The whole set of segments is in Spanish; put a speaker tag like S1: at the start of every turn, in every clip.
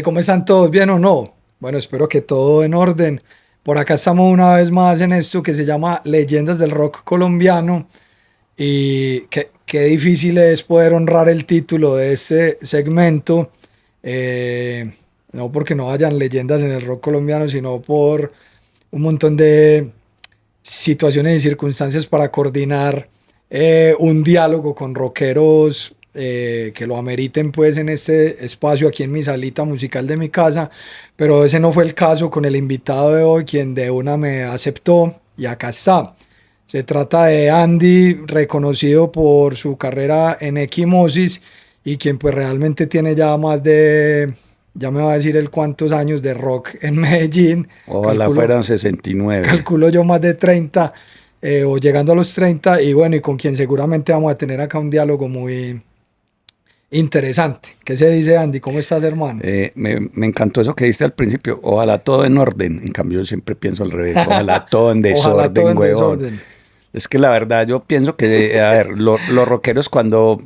S1: ¿Cómo están todos? ¿Bien o no? Bueno, espero que todo en orden. Por acá estamos una vez más en esto que se llama Leyendas del Rock Colombiano y qué difícil es poder honrar el título de este segmento, eh, no porque no hayan leyendas en el rock colombiano, sino por un montón de situaciones y circunstancias para coordinar un diálogo con rockeros que lo ameriten pues en este espacio aquí en mi salita musical de mi casa, pero ese no fue el caso con el invitado de hoy, quien de una me aceptó y acá está. Se trata de Andy, reconocido por su carrera en Equimosis y quien pues realmente tiene ya más de, ya me va a decir el cuántos años de rock en Medellín,
S2: Ojalá
S1: calculo,
S2: fueran 69.
S1: calculo yo más de 30 o llegando a los 30 y bueno, y con quien seguramente vamos a tener acá un diálogo muy interesante. ¿Qué se dice, Andy? ¿Cómo estás, hermano?
S2: Me encantó eso que diste al principio. Ojalá todo en orden. En cambio, yo siempre pienso al revés. Ojalá todo en
S1: Ojalá todo
S2: desorden,
S1: en
S2: huevón.
S1: desorden.
S2: Es que la verdad, yo pienso que, a ver, los rockeros cuando,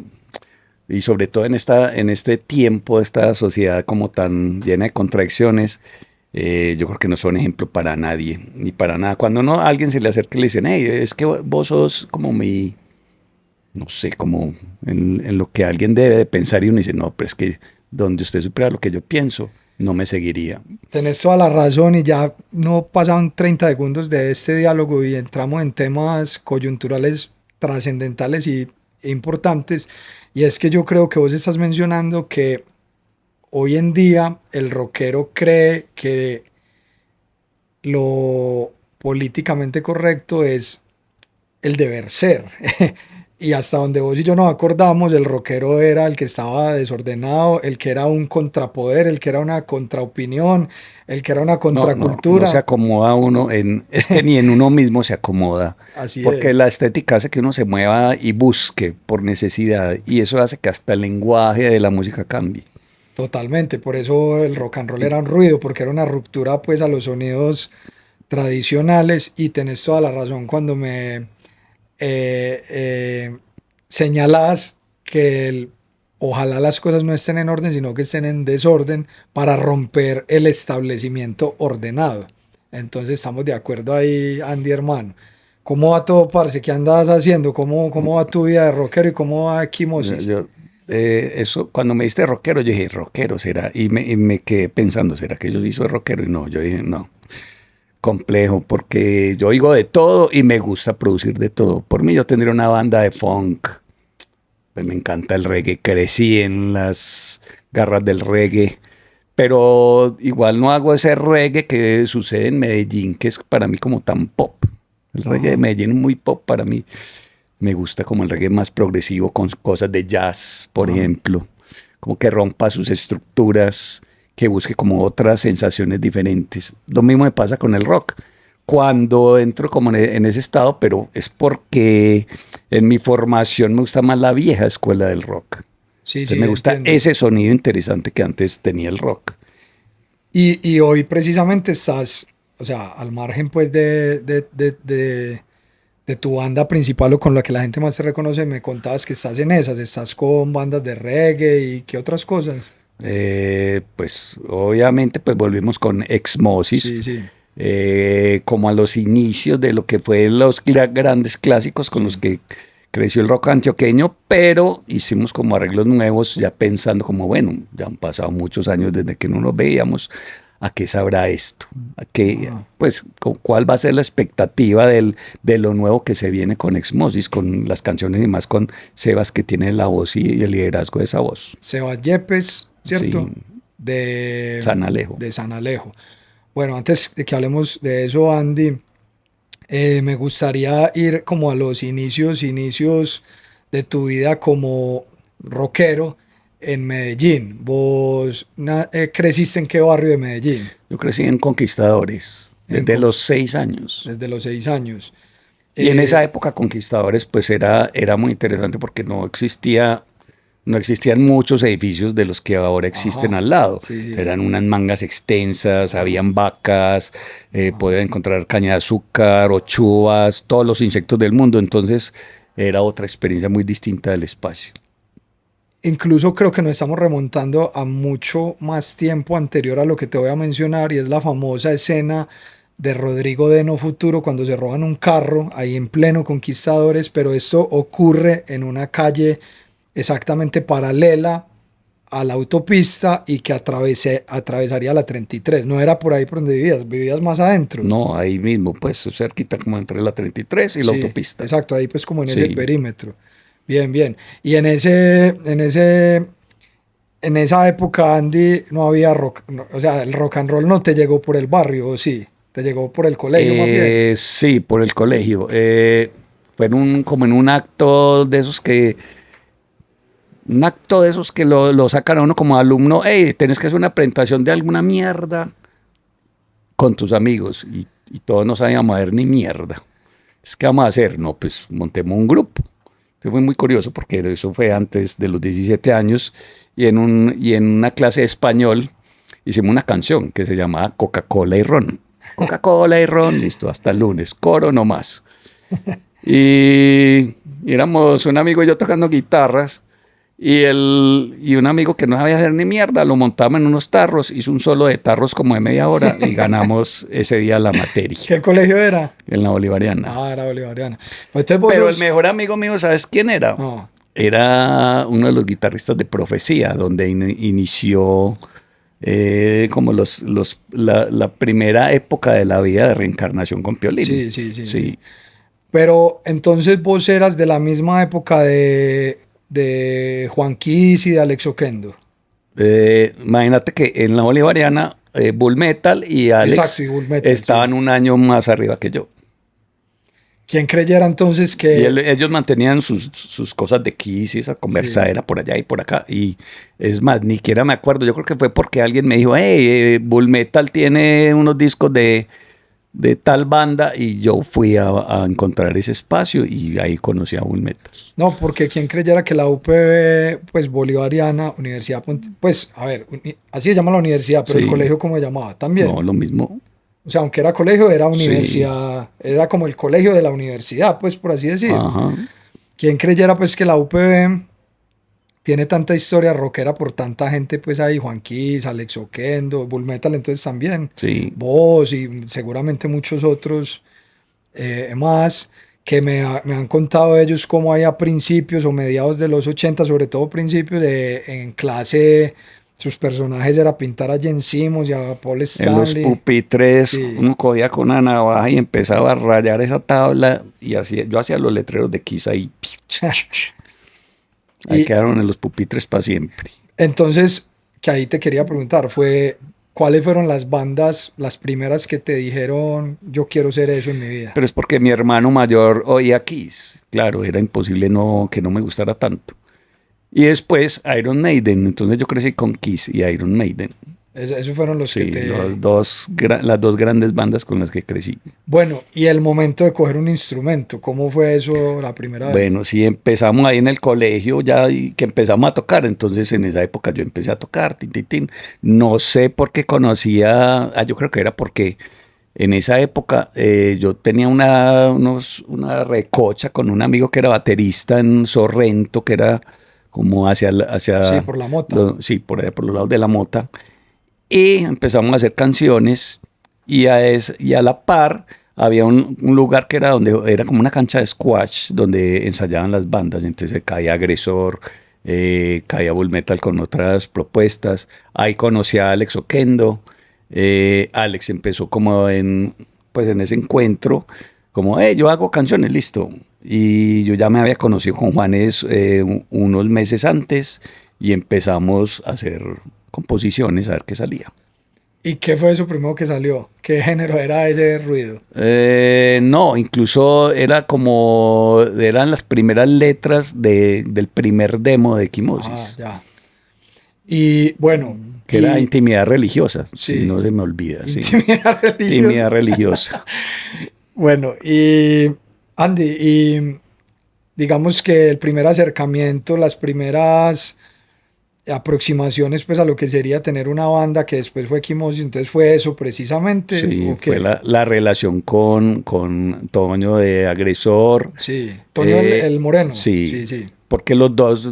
S2: y sobre todo en este tiempo, esta sociedad como tan llena de contradicciones, yo creo que no son ejemplo para nadie, ni para nada. Cuando no, a alguien se le acerca y le dicen, hey, es que vos sos como mi, no sé, como en lo que alguien debe de pensar y uno dice, no, pero es que donde usted supiera lo que yo pienso, no me seguiría.
S1: Tenés toda la razón y ya no pasaban 30 segundos de este diálogo y entramos en temas coyunturales trascendentales e importantes. Y es que yo creo que vos estás mencionando que hoy en día el rockero cree que lo políticamente correcto es el deber ser. Y hasta donde vos y yo nos acordamos, el rockero era el que estaba desordenado, el que era un contrapoder, el que era una contraopinión, el que era una
S2: No se
S1: contracultura.
S2: acomoda uno es que ni en uno mismo se acomoda,
S1: Así
S2: porque
S1: es,
S2: la estética hace que uno se mueva y busque por necesidad, y eso hace que hasta el lenguaje de la música cambie.
S1: totalmente. Por eso el rock and roll era un ruido, porque era una ruptura pues a los sonidos tradicionales y tenés toda la razón cuando me señalas que ojalá las cosas no estén en orden, sino que estén en desorden para romper el establecimiento ordenado. Entonces estamos de acuerdo ahí, Andy, hermano. ¿Cómo va todo, parce? ¿Qué andas haciendo? ¿Cómo va tu vida de rockero y cómo va
S2: Yo,
S1: Equimosis?
S2: yo, eso, cuando me diste rockero, yo dije, rockero será, y me quedé pensando, ¿será que yo sí soy rockero? Y no, yo dije, no, complejo, porque yo oigo de todo y me gusta producir de todo. Por mí yo tendría una banda de funk. Pues me encanta el reggae, crecí en las garras del reggae, pero igual no hago ese reggae que sucede en Medellín, que es para mí como tan pop. El reggae de
S1: Ajá.
S2: Medellín es muy pop para mí. Me gusta como el reggae más progresivo con cosas de jazz, por
S1: Ajá.
S2: ejemplo, como que rompa sus estructuras, que busque como otras sensaciones diferentes. Lo mismo me pasa con el rock. Cuando entro como en ese estado, pero es porque en mi formación me gusta más la vieja escuela del rock.
S1: Sí,
S2: Entonces
S1: sí,
S2: me gusta
S1: entiendo.
S2: ese sonido interesante que antes tenía el rock.
S1: Y hoy precisamente estás, o sea, al margen pues de tu banda principal o con la que la gente más te reconoce, me contabas que estás en esas, estás con bandas de reggae y qué otras cosas.
S2: Pues obviamente pues volvimos con Exmosis,
S1: Sí, sí,
S2: como a los inicios de lo que fue los grandes clásicos con los
S1: sí.
S2: que creció el rock antioqueño, pero hicimos como arreglos nuevos ya pensando como, bueno, ya han pasado muchos años desde que no nos veíamos, ¿a qué sabrá esto? ¿A qué,
S1: Ajá.
S2: pues, cuál va a ser la expectativa de lo nuevo que se viene con Exmosis, con las canciones y más con Sebas que tiene la voz y el liderazgo de esa voz?
S1: Sebas Yepes,
S2: Sí,
S1: ¿cierto? De,
S2: San Alejo.
S1: de San Alejo. Bueno, antes de que hablemos de eso, Andy, me gustaría ir como a los inicios de tu vida como rockero en Medellín. ¿Vos creciste en qué barrio de Medellín?
S2: Yo crecí en Conquistadores
S1: En
S2: desde los 6 años.
S1: desde los 6 años.
S2: Y en esa
S1: Eh,
S2: época Conquistadores pues era muy interesante porque no existían muchos edificios de los que ahora existen
S1: ajá,
S2: al lado.
S1: sí, sí,
S2: Eran
S1: sí.
S2: unas mangas extensas,
S1: Ajá,
S2: habían vacas,
S1: ajá.
S2: podía encontrar caña de azúcar, ochuvas, todos los insectos del mundo. Entonces era otra experiencia muy distinta del espacio.
S1: incluso creo que nos estamos remontando a mucho más tiempo anterior a lo que te voy a mencionar, y es la famosa escena de Rodrigo de No Futuro cuando se roban un carro ahí en pleno Conquistadores, pero esto ocurre en una calle exactamente paralela a la autopista y que atravesaría la 33. No era por ahí por donde vivías más adentro.
S2: No, ahí mismo, pues cerquita como entre la 33 y la
S1: Sí,
S2: autopista.
S1: exacto, ahí pues como en ese
S2: Sí.
S1: perímetro. Bien, bien. Y en esa época, Andy, no había rock, o sea, el rock and roll no te llegó por el barrio, ¿o sí? Te llegó por el colegio más bien.
S2: Sí, por el colegio. Fue como en un acto de esos que lo sacan a uno como alumno, hey, tenés que hacer una presentación de alguna mierda con tus amigos. Y todos no sabíamos hacer ni mierda. Es que vamos a hacer, no, pues montemos un grupo. Entonces fue muy curioso porque eso fue antes de los 17 años y en una clase de español hicimos una canción que se llamaba Coca-Cola y Ron. Coca-Cola y Ron, listo, hasta el lunes, coro nomás. Y éramos un amigo y yo tocando guitarras y un amigo que no sabía hacer ni mierda, lo montamos en unos tarros, hizo un solo de tarros como de media hora y ganamos ese día la materia
S1: ¿Qué colegio era?
S2: en la Bolivariana.
S1: Ah, era bolivariana. Pues entonces vos
S2: Pero el
S1: sos-
S2: mejor amigo mío, ¿sabes quién era?
S1: No.
S2: Era uno de los guitarristas de Profecía, donde inició como la primera época de la vida de Reencarnación con Piolín.
S1: Sí, sí, sí, sí.
S2: Sí.
S1: Pero entonces vos eras de la misma época de Juan Quis y de Alex Oquendo.
S2: Imagínate que en la Bolivariana, Bull Metal y
S1: Exacto,
S2: Alex
S1: y Bull Metal,
S2: estaban
S1: sí.
S2: un año más arriba que yo.
S1: ¿Quién creyera entonces
S2: Y
S1: que...
S2: ellos mantenían sus cosas de Kiss y esa
S1: Sí.
S2: conversadera por allá y por acá. Y es más, ni siquiera me acuerdo. Yo creo que fue porque alguien me dijo, hey, Bull Metal tiene unos discos de tal banda. Y yo fui a encontrar ese espacio y ahí conocí a Bull Metal.
S1: No, porque quién creyera que la UPB, pues bolivariana, Universidad pues, a ver, así se llama la universidad, pero el
S2: Sí,
S1: colegio, ¿cómo se llamaba? También.
S2: no, lo mismo.
S1: O sea, aunque era colegio, era
S2: Sí,
S1: universidad, era como el colegio de la universidad, pues por así decir.
S2: ajá,
S1: ¿Quién creyera pues que la UPB tiene tanta historia rockera por tanta gente, pues ahí, Juan Quis, Alex Oquendo, Bull Metal, entonces también,
S2: sí.
S1: vos y seguramente muchos otros más, que me han contado ellos cómo hay a principios o mediados de los 80, sobre todo principios en clase, sus personajes era pintar a Jen Simmons y a Paul
S2: En los
S1: Stanley.
S2: pupitres,
S1: Sí.
S2: uno cogía con una navaja y empezaba a rayar esa tabla y yo hacía los letreros de Kiss ahí. Ahí
S1: Y
S2: quedaron en los pupitres para siempre.
S1: entonces, que ahí te quería preguntar, ¿cuáles fueron las bandas, las primeras que te dijeron, yo quiero ser eso en mi vida?
S2: Pero es porque mi hermano mayor oía Kiss. Claro, era imposible que no me gustara tanto. Y después Iron Maiden. Entonces yo crecí con Kiss y Iron Maiden.
S1: Esos fueron los que
S2: Sí,
S1: te...
S2: las dos grandes bandas con las que crecí.
S1: Bueno, y el momento de coger un instrumento, ¿cómo fue eso la primera vez?
S2: Bueno, sí, empezamos ahí en el colegio ya y que empezamos a tocar. Entonces en esa época yo empecé a tocar. Tin, tin, tin. No sé por qué conocía, yo creo que era porque en esa época yo tenía una recocha con un amigo que era baterista en Sorrento, que era como
S1: Sí, por la mota.
S2: sí, por allá, por los lados de la mota. Y empezamos a hacer canciones y a la par había un lugar que era donde era como una cancha de squash donde ensayaban las bandas. Entonces caía Agresor, caía Bull Metal con otras propuestas. Ahí conocí a Alex Oquendo. Alex empezó pues en ese encuentro, como, yo hago canciones, listo. Y yo ya me había conocido con Juanes unos meses antes y empezamos a hacer composiciones, a ver qué salía.
S1: ¿Y qué fue eso primero que salió? ¿Qué género era ese ruido?
S2: No, incluso eran las primeras letras del primer demo de
S1: Ah,
S2: Equimosis,
S1: ya. Y bueno,
S2: que era intimidad religiosa, si
S1: sí,
S2: no se me olvida, sí.
S1: intimidad religiosa.
S2: Intimidad religiosa.
S1: Bueno, y Andy, y digamos que el primer acercamiento, las primeras aproximaciones pues a lo que sería tener una banda que después fue Equimosis, entonces fue eso precisamente,
S2: Sí,
S1: ¿o
S2: fue
S1: qué?
S2: la relación con Toño de Agresor.
S1: Sí, Toño el Moreno,
S2: Sí,
S1: sí, sí.
S2: porque a los dos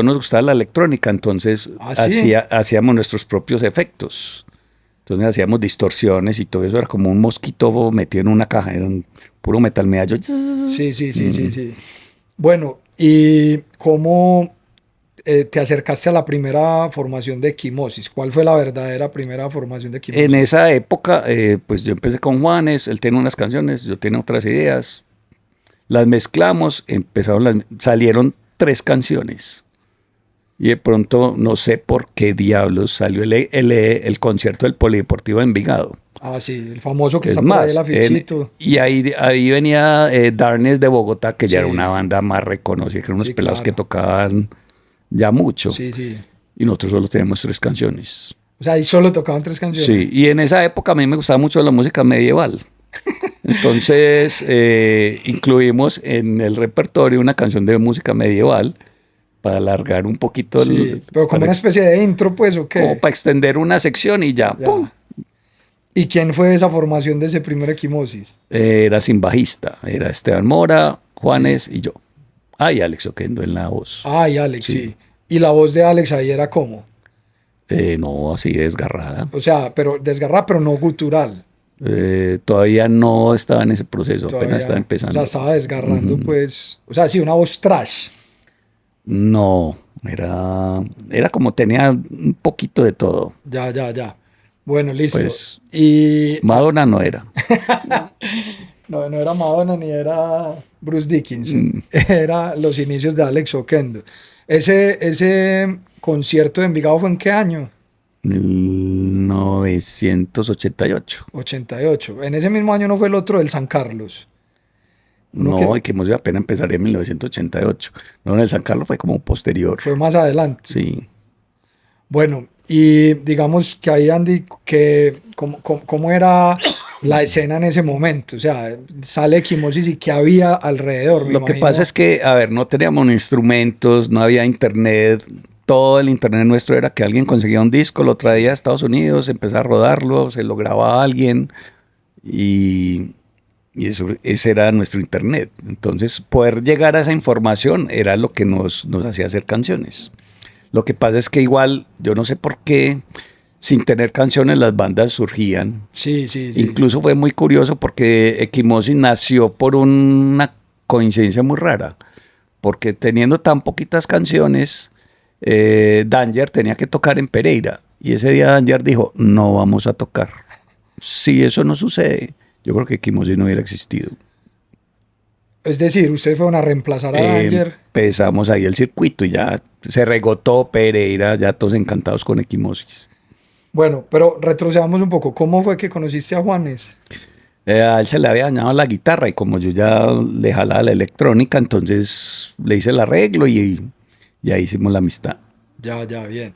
S2: nos gustaba la electrónica, entonces
S1: ¿Ah, sí?
S2: hacíamos nuestros propios efectos. Entonces hacíamos distorsiones y todo eso era como un mosquito metido en una caja, era un puro metal medallo.
S1: Sí, sí, sí, sí, sí. Bueno, ¿y cómo te acercaste a la primera formación de equimosis? ¿Cuál fue la verdadera primera formación de
S2: En
S1: equimosis?
S2: esa época, pues yo empecé con Juanes, él tiene unas canciones, yo tenía otras ideas, las mezclamos, salieron 3 canciones. Y de pronto, no sé por qué diablos, salió el concierto del Polideportivo de Envigado.
S1: Ah, sí, el famoso que
S2: Es
S1: está por ahí, el
S2: más,
S1: afichito.
S2: y ahí venía Darkness de Bogotá, que ya era una
S1: Sí,
S2: banda más reconocida, que eran unos
S1: sí,
S2: pelados que
S1: claro.
S2: tocaban ya mucho.
S1: Sí, sí.
S2: Y nosotros solo teníamos 3 canciones.
S1: O sea, ahí solo tocaban 3 canciones.
S2: Sí, y en esa época a mí me gustaba mucho la música medieval. Entonces incluimos en el repertorio una canción de música medieval para alargar un poquito,
S1: Sí, pero como una especie de intro, pues, ¿o
S2: como
S1: qué?
S2: para extender una sección y ya, ¡pum!
S1: Ya. ¿Y quién fue esa formación de ese primer equimosis?
S2: Era sin bajista, era Esteban Mora,
S1: Sí.
S2: Juanes y yo. Ah, y Alex Oquendo en la voz.
S1: Ay, Alex,
S2: Sí.
S1: sí. ¿Y la voz de Alex ahí era cómo?
S2: No, así desgarrada.
S1: O sea, pero desgarrada, pero no gutural.
S2: Todavía no estaba en ese proceso, apenas estaba
S1: Todavía. O sea,
S2: empezando.
S1: estaba desgarrando,
S2: Ujú.
S1: pues. O sea, sí, una voz trash.
S2: No, era como tenía un poquito de todo.
S1: Ya, ya, ya. Bueno, listo.
S2: Pues
S1: Y
S2: Madonna no era.
S1: no, no era Madonna ni era Bruce Dickinson.
S2: Mm,
S1: Era los inicios de Alex Oquendo. Ese concierto de Envigado fue en qué año?
S2: 1988.
S1: 88. En ese mismo año no fue el otro del San Carlos. Uno
S2: No,
S1: que
S2: y que hemos apenas empezaría en 1988. No, en el San Carlos fue como posterior.
S1: fue más adelante.
S2: Sí.
S1: Bueno, y digamos que ahí, Andy, ¿cómo era la escena en ese momento? O sea, sale Equimosis y qué había alrededor, me
S2: Lo que pasa es
S1: imagino.
S2: que, a ver, no teníamos instrumentos, no había internet. Todo el internet nuestro era que alguien conseguía un disco, lo traía a
S1: Sí.
S2: Estados Unidos, empezaba a rodarlo, se lo grababa a alguien y, y eso, ese era nuestro internet. Entonces, poder llegar a esa información era lo que nos hacía hacer canciones. Lo que pasa es que igual, yo no sé por qué, sin tener canciones las bandas surgían.
S1: Sí, sí, sí.
S2: Incluso fue muy curioso porque Equimosis nació por una coincidencia muy rara, porque teniendo tan poquitas canciones, Danger tenía que tocar en Pereira. Y ese día Danger dijo, no vamos a tocar. Si eso no sucede, yo creo que Equimosis no hubiera existido.
S1: Es decir, ustedes fueron a reemplazar a Danger.
S2: Empezamos ahí el circuito y ya se regó todo Pereira, ya todos encantados con Equimosis.
S1: Bueno, pero retrocedamos un poco. ¿Cómo fue que conociste a Juanes?
S2: A él se le había dañado la guitarra y como yo ya le jalaba la electrónica, entonces le hice el arreglo y ahí hicimos la amistad.
S1: Ya, ya, bien.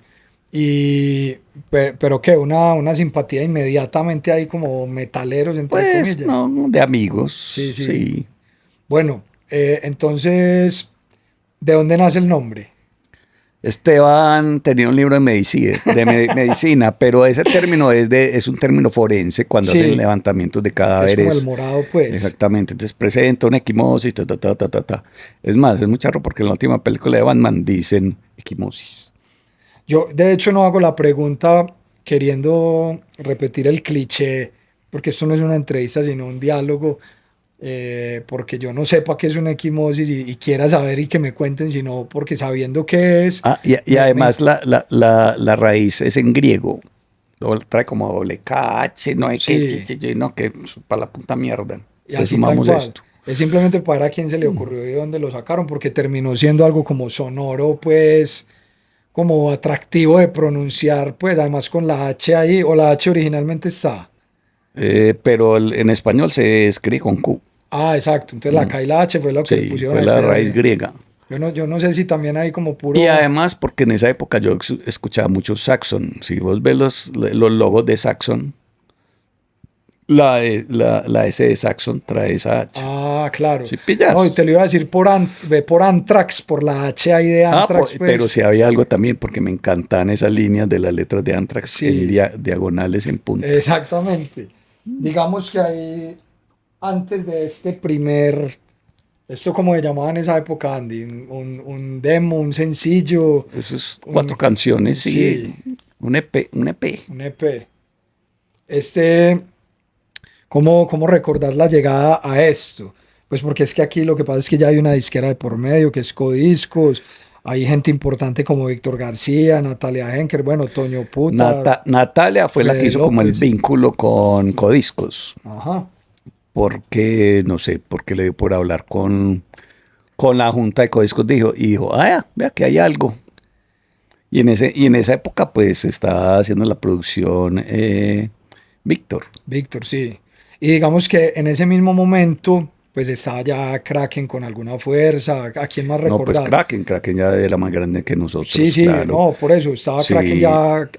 S1: Y, pero qué, una simpatía inmediatamente ahí como metaleros, entre
S2: Pues
S1: comillas.
S2: no, de
S1: Sí,
S2: amigos,
S1: sí.
S2: sí.
S1: Bueno, entonces, ¿de dónde nace el nombre?
S2: Esteban tenía un libro de medicina, medicina, pero ese término es un término forense cuando hacen
S1: Sí,
S2: levantamientos de
S1: es como el
S2: cadáveres.
S1: morado, pues.
S2: Exactamente, entonces presenta una equimosis, ta, ta, ta, ta, ta, ta. Es más, es muy charro porque en la última película de Batman dicen equimosis.
S1: Yo, de hecho, no hago la pregunta queriendo repetir el cliché, porque esto no es una entrevista, sino un diálogo, porque yo no sepa qué es una equimosis y quiera saber y que me cuenten, sino porque sabiendo qué es,
S2: Ah, y
S1: me, me-
S2: además la raíz es en griego. Trae como doble KH, no hay que,
S1: sí,
S2: no, que para la puta mierda.
S1: y
S2: Entonces
S1: así tal
S2: sumamos
S1: cual.
S2: esto.
S1: Es simplemente para ver a quién se le ocurrió y de dónde lo sacaron, porque terminó siendo algo como sonoro, pues, como atractivo de pronunciar, pues, además con la H ahí, o la H originalmente está.
S2: Pero en español se escribe con Q.
S1: Ah, exacto. Entonces la
S2: Mm,
S1: K y la H fue lo que le
S2: sí,
S1: pusieron
S2: fue
S1: a
S2: la raíz
S1: ese.
S2: griega.
S1: Yo no sé si también hay como
S2: Y
S1: puro.
S2: además, porque en esa época yo escuchaba mucho Saxon. Si vos ves los logos de Saxon, la S de Saxon trae esa H.
S1: Ah, claro.
S2: ¿Sí
S1: No, y
S2: pillas?
S1: te lo iba a decir por Anthrax, por la H ahí de Anthrax,
S2: Pero
S1: pues.
S2: sí había algo también, porque me encantan esas líneas de las letras de Anthrax en
S1: Sí,
S2: diagonales en punta.
S1: exactamente. Digamos que ahí, antes de este primer Esto como se llamaba en esa época, Andy, un demo, un sencillo,
S2: Esos 4 canciones, sí,
S1: sí,
S2: un EP, un EP.
S1: un EP. Este, ¿cómo recordar la llegada a esto? Pues porque es que aquí lo que pasa es que ya hay una disquera de por medio, que es Codiscos, hay gente importante como Víctor García, Natalia Henker, bueno, Toño Puta,
S2: Natalia fue la que
S1: Fede
S2: hizo como el
S1: López.
S2: vínculo con Codiscos,
S1: Ajá.
S2: porque, no sé, porque le dio por hablar con la junta de Codiscos, dijo, vea que hay algo. Y en esa época, pues, estaba haciendo la producción Víctor.
S1: Víctor, sí. Y digamos que en ese mismo momento, pues estaba ya Kraken con alguna fuerza. ¿A quién más
S2: No, pues
S1: recordar?
S2: Kraken ya era más grande que
S1: Sí,
S2: nosotros,
S1: sí,
S2: claro.
S1: no, por eso estaba Kraken
S2: Sí,
S1: ya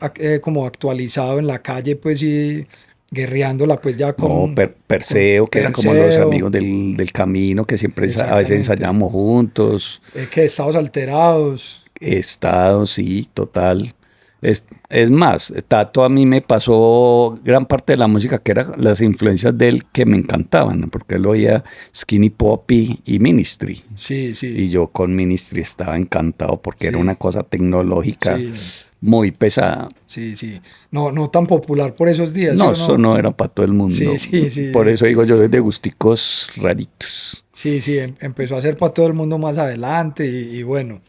S1: como actualizado en la calle, pues y guerreándola, pues ya
S2: no,
S1: con
S2: Perseo, que eran como los
S1: Perseo,
S2: amigos del camino, que siempre a veces
S1: exactamente.
S2: ensayábamos juntos.
S1: Que estados alterados.
S2: Estado, sí, total. Es más, Tato a mí me pasó gran parte de la música que eran las influencias de él que me encantaban, ¿no? Porque él oía Skinny Puppy y Ministry.
S1: Sí,
S2: Y
S1: sí,
S2: yo con Ministry estaba encantado porque era una
S1: sí,
S2: cosa tecnológica
S1: sí,
S2: muy pesada.
S1: sí, sí. No, no tan popular por esos días, ¿sí
S2: No,
S1: o
S2: eso
S1: no?
S2: no era para todo el
S1: Sí,
S2: mundo.
S1: sí,
S2: Por
S1: sí.
S2: eso digo yo, de gusticos raritos.
S1: Sí, sí, empezó a ser para todo el mundo más adelante y bueno.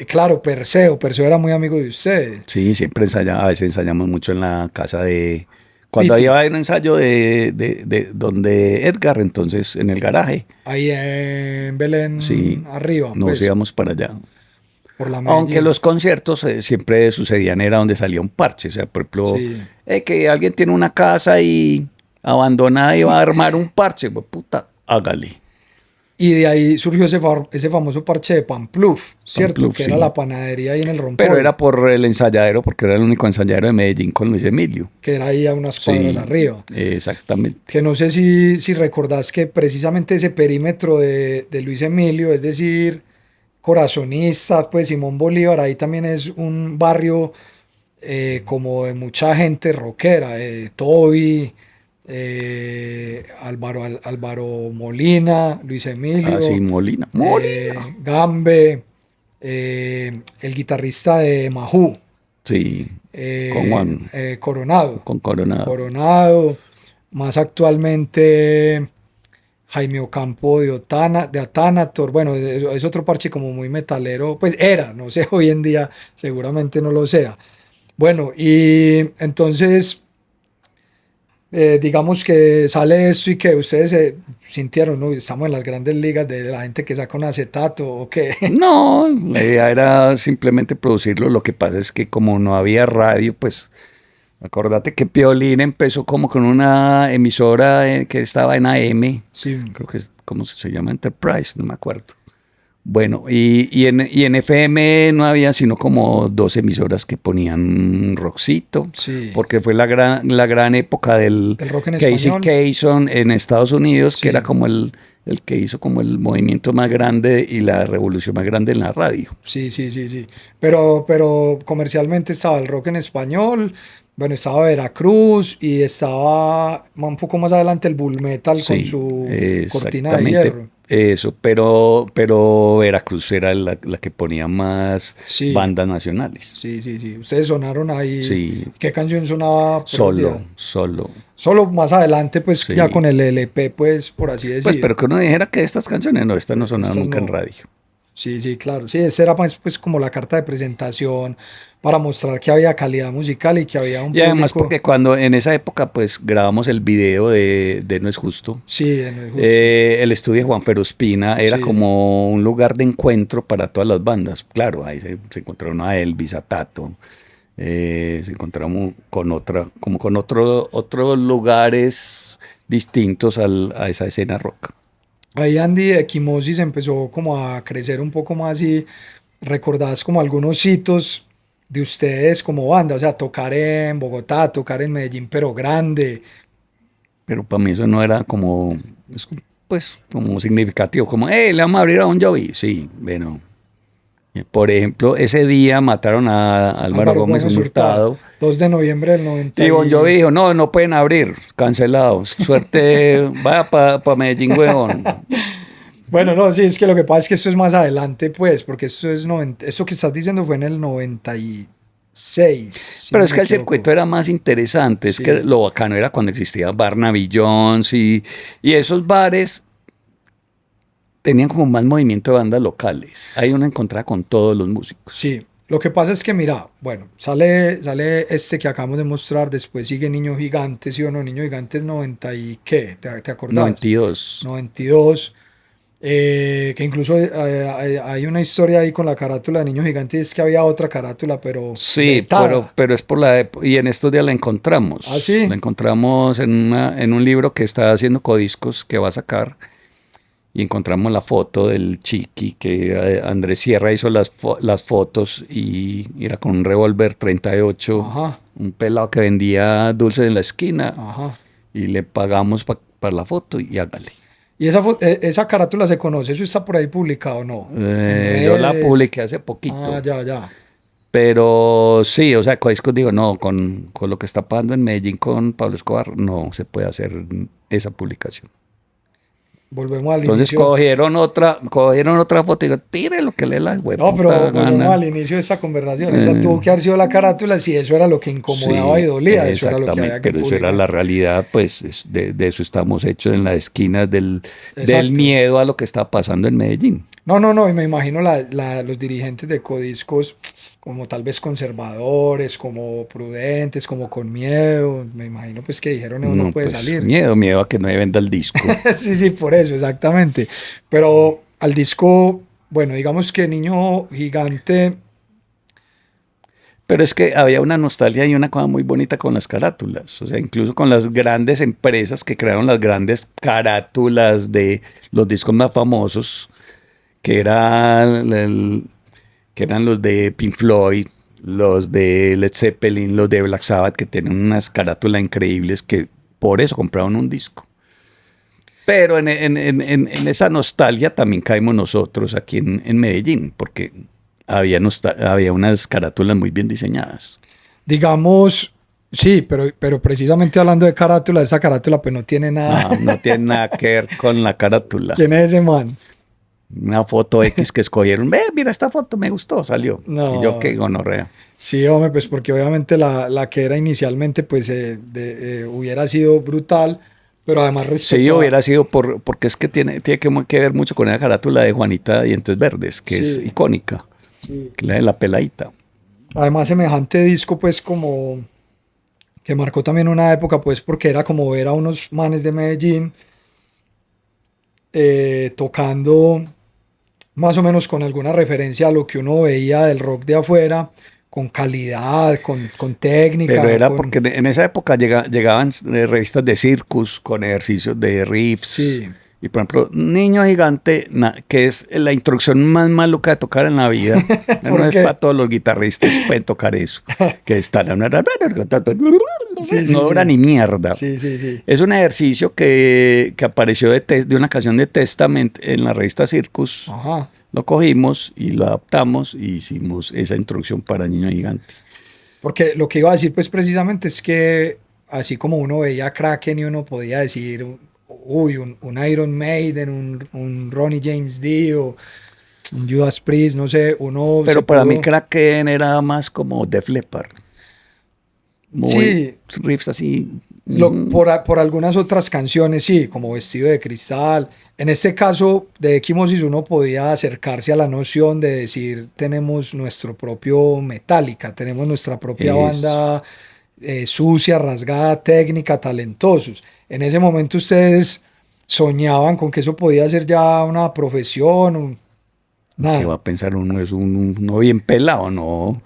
S1: Claro, Perseo era muy amigo de ustedes.
S2: Sí, siempre ensayamos, a veces ensayamos mucho en la casa de... Cuando
S1: Piti,
S2: había un ensayo de donde Edgar, entonces en el garaje,
S1: ahí en Belén
S2: sí,
S1: arriba,
S2: nos
S1: pues,
S2: íbamos para allá.
S1: por la
S2: Aunque
S1: Medellín.
S2: los conciertos siempre sucedían, era donde salía un parche. O sea, por ejemplo,
S1: Sí.
S2: que alguien tiene una casa y abandonada y va a armar un parche, pues puta, hágale.
S1: Y de ahí surgió ese famoso parche de Pampluf, ¿cierto?
S2: Pampluf,
S1: Que era la
S2: sí.
S1: panadería ahí en el
S2: Pero era
S1: Rompoy,
S2: por el ensayadero, porque era el único ensayadero de Medellín con Luis Emilio.
S1: que era ahí a unas cuadras
S2: Sí,
S1: arriba.
S2: exactamente.
S1: Que no sé si recordás que precisamente ese perímetro de Luis Emilio, es decir, Corazonista, pues Simón Bolívar, ahí también es un barrio como de mucha gente rockera, Toby, Álvaro Molina, Luis
S2: Así,
S1: Emilio,
S2: Molina. Molina.
S1: Gambe, el guitarrista de Majú,
S2: Sí, con Juan,
S1: Coronado,
S2: con Coronado.
S1: Coronado, más actualmente Jaime Ocampo de Atanator, bueno, es otro parche como muy metalero, pues era, no sé, hoy en día seguramente no lo sea. Bueno, y entonces, digamos que sale esto y que ustedes se sintieron, ¿no? Estamos en las grandes ligas de la gente que saca un acetato o qué.
S2: No, la idea era simplemente producirlo. Lo que pasa es que como no había radio, pues acordate que Piolín empezó como con una emisora que estaba en AM,
S1: Sí,
S2: creo que es, ¿cómo se llama? Enterprise, no me acuerdo. Bueno, y en FM no había sino como 2 emisoras que ponían rockcito,
S1: sí,
S2: porque fue la gran época del
S1: del rock en
S2: Casey
S1: español,
S2: Kasem en Estados Unidos, que era
S1: sí,
S2: como el que hizo como el movimiento más grande y la revolución más grande en la radio.
S1: sí, sí, sí, sí. Pero comercialmente estaba el rock en español, bueno, estaba Veracruz y estaba un poco más adelante el Bull Metal con
S2: Sí,
S1: su cortina de
S2: exactamente
S1: hierro.
S2: eso, pero Veracruz era la que ponía más
S1: Sí,
S2: bandas nacionales.
S1: sí, sí, sí. Ustedes sonaron ahí.
S2: Sí,
S1: ¿Qué canción sonaba por esos días?
S2: solo,
S1: Solo más adelante, pues ya
S2: sí.
S1: con el LP, pues por así
S2: Pues,
S1: decir.
S2: pero que uno dijera que estas canciones, no, estas no sonaban
S1: Estas
S2: nunca en
S1: no.
S2: radio.
S1: Sí, sí, claro. Sí, esa era pues como la carta de presentación para mostrar que había calidad musical y que había un
S2: Y además
S1: público.
S2: porque cuando en esa época, pues grabamos el video de No es justo,
S1: Sí, no es justo.
S2: el estudio de Juan Ferospina era
S1: Sí,
S2: como un lugar de encuentro para todas las bandas. Claro, ahí se encontraron a Elvis, a Tato, se encontramos con otra, como con otros lugares distintos a esa escena rock.
S1: ahí Andy de Equimosis empezó como a crecer un poco más y recordás como algunos hitos de ustedes como banda, o sea, tocar en Bogotá, tocar en Medellín, pero grande.
S2: Pero para mí eso no era como, pues, como significativo, como, le vamos a abrir a Bon Jovi. Sí, bueno. Por ejemplo, ese día mataron a Álvaro
S1: Álvaro
S2: Gómez,
S1: Gómez
S2: un
S1: Hurtado,
S2: hurtado,
S1: 2 de noviembre del 90
S2: y Bon Jovi
S1: y...
S2: dijo, no, no pueden abrir, cancelados. Suerte, vaya para Medellín, huevón.
S1: Bueno, no, sí, es que lo que pasa es que esto es más adelante, pues, porque esto que estás diciendo fue en el 96, si
S2: Pero
S1: no
S2: es
S1: me
S2: que el circuito
S1: equivoco.
S2: era más interesante, es que
S1: Sí,
S2: lo bacano era cuando existía Barnaby Jones y esos bares tenían como más movimiento de bandas locales. Ahí uno encontraba con todos los músicos.
S1: sí. Lo que pasa es que, mira, bueno, sale este que acabamos de mostrar, después sigue Niño Gigante, ¿sí o no? Niño Gigante es 90 y qué, ¿te acordás?
S2: 92.
S1: 92. Que incluso hay una historia ahí con la carátula de Niño Gigante, y es que había otra carátula, pero
S2: Sí,
S1: vetada.
S2: pero es por y en estos días la
S1: ¿Ah,
S2: encontramos. La
S1: sí?
S2: encontramos en un libro que está haciendo Codiscos que va a sacar y encontramos la foto del Chiqui que Andrés Sierra hizo las fotos y era con un revólver 38,
S1: Ajá,
S2: un pelado que vendía dulces en la esquina
S1: ajá.
S2: y le pagamos para la foto y hágale.
S1: ¿Y esa carátula se conoce? ¿Eso está por ahí publicado o no? En
S2: Yo la
S1: redes.
S2: publiqué hace
S1: Ah,
S2: poquito.
S1: ya, ya.
S2: Pero sí, o sea, Codiscos digo, no, con lo que está pasando en Medellín con Pablo Escobar, no se puede hacer esa publicación.
S1: Volvemos al
S2: Entonces
S1: inicio.
S2: cogieron otra foto y digo, tire lo que le la
S1: No, pero
S2: hueputa
S1: volvemos
S2: gana.
S1: al inicio de esta conversación. Esa tuvo
S2: Eh,
S1: que haber sido la carátula si eso era lo que incomodaba y
S2: sí,
S1: dolía. Eso era lo que
S2: exactamente,
S1: había que
S2: pero eso era
S1: publicar.
S2: la realidad, pues de eso estamos hechos en la esquina del
S1: Exacto.
S2: miedo a lo que está pasando en Medellín.
S1: No, no, no, y me imagino los dirigentes de Codiscos como tal vez conservadores, como prudentes, como con miedo. Me imagino pues que dijeron eso no
S2: No,
S1: puede
S2: pues
S1: salir.
S2: miedo a que no me venda el disco.
S1: Sí, sí, por eso, exactamente. Pero al disco, bueno, digamos que Niño Gigante,
S2: Pero es que había una nostalgia y una cosa muy bonita con las carátulas, o sea, incluso con las grandes empresas que crearon las grandes carátulas de los discos más famosos, que que eran los de Pink Floyd, los de Led Zeppelin, los de Black Sabbath, que tienen unas carátulas increíbles que por eso compraron un disco. Pero en esa nostalgia también caímos nosotros aquí en Medellín, porque había unas carátulas muy bien diseñadas.
S1: digamos, sí, pero precisamente hablando de carátula, esa carátula pues no tiene nada.
S2: No, no tiene nada que ver con la carátula.
S1: ¿Quién es ese man?
S2: Una foto X que escogieron. Ve, mira, esta foto me gustó, salió. Y yo qué
S1: No,
S2: gonorrea.
S1: sí, hombre, pues porque obviamente la que era inicialmente pues hubiera sido brutal, pero además
S2: Sí,
S1: respecto a...
S2: hubiera sido porque es que tiene que ver mucho con esa carátula de Juanita Dientes Verdes, que es
S1: Sí,
S2: icónica,
S1: sí.
S2: que la de la peladita.
S1: Además semejante disco pues como que marcó también una época pues porque era como ver a unos manes de Medellín tocando más o menos con alguna referencia a lo que uno veía del rock de afuera, con calidad, con
S2: Pero
S1: técnica,
S2: era
S1: con...
S2: porque en esa época llegaban revistas de circus con ejercicios de riffs.
S1: Sí,
S2: Y por ejemplo, Niño Gigante, que es la instrucción más maluca de tocar en la vida. No
S1: ¿por
S2: es para
S1: qué?
S2: todos los guitarristas pueden tocar eso. Que está
S1: Sí,
S2: no
S1: sí,
S2: dura
S1: sí,
S2: ni mierda.
S1: sí, sí, sí.
S2: Es un ejercicio que apareció de una canción de Testament en la revista Circus.
S1: Ajá.
S2: Lo cogimos y lo adaptamos y hicimos esa introducción para Niño Gigante.
S1: Porque lo que iba a decir pues precisamente es que así como uno veía a Kraken y uno podía decir, uy, un Iron Maiden, un Ronnie James Dio, un Judas Priest, no sé, uno se
S2: Pero para mí
S1: pudo...
S2: Kraken era más como Def Leppard. Muy
S1: Sí,
S2: riffs así.
S1: por algunas otras canciones, sí, como Vestido de Cristal. En este caso de Equimosis uno podía acercarse a la noción de decir, tenemos nuestro propio Metallica, tenemos nuestra propia
S2: Es,
S1: banda sucia, rasgada, técnica, talentosos. En ese momento ustedes soñaban con que eso podía ser ya una profesión,
S2: ¿qué va
S1: nada.
S2: a pensar uno? Es uno bien pelado, ¿no?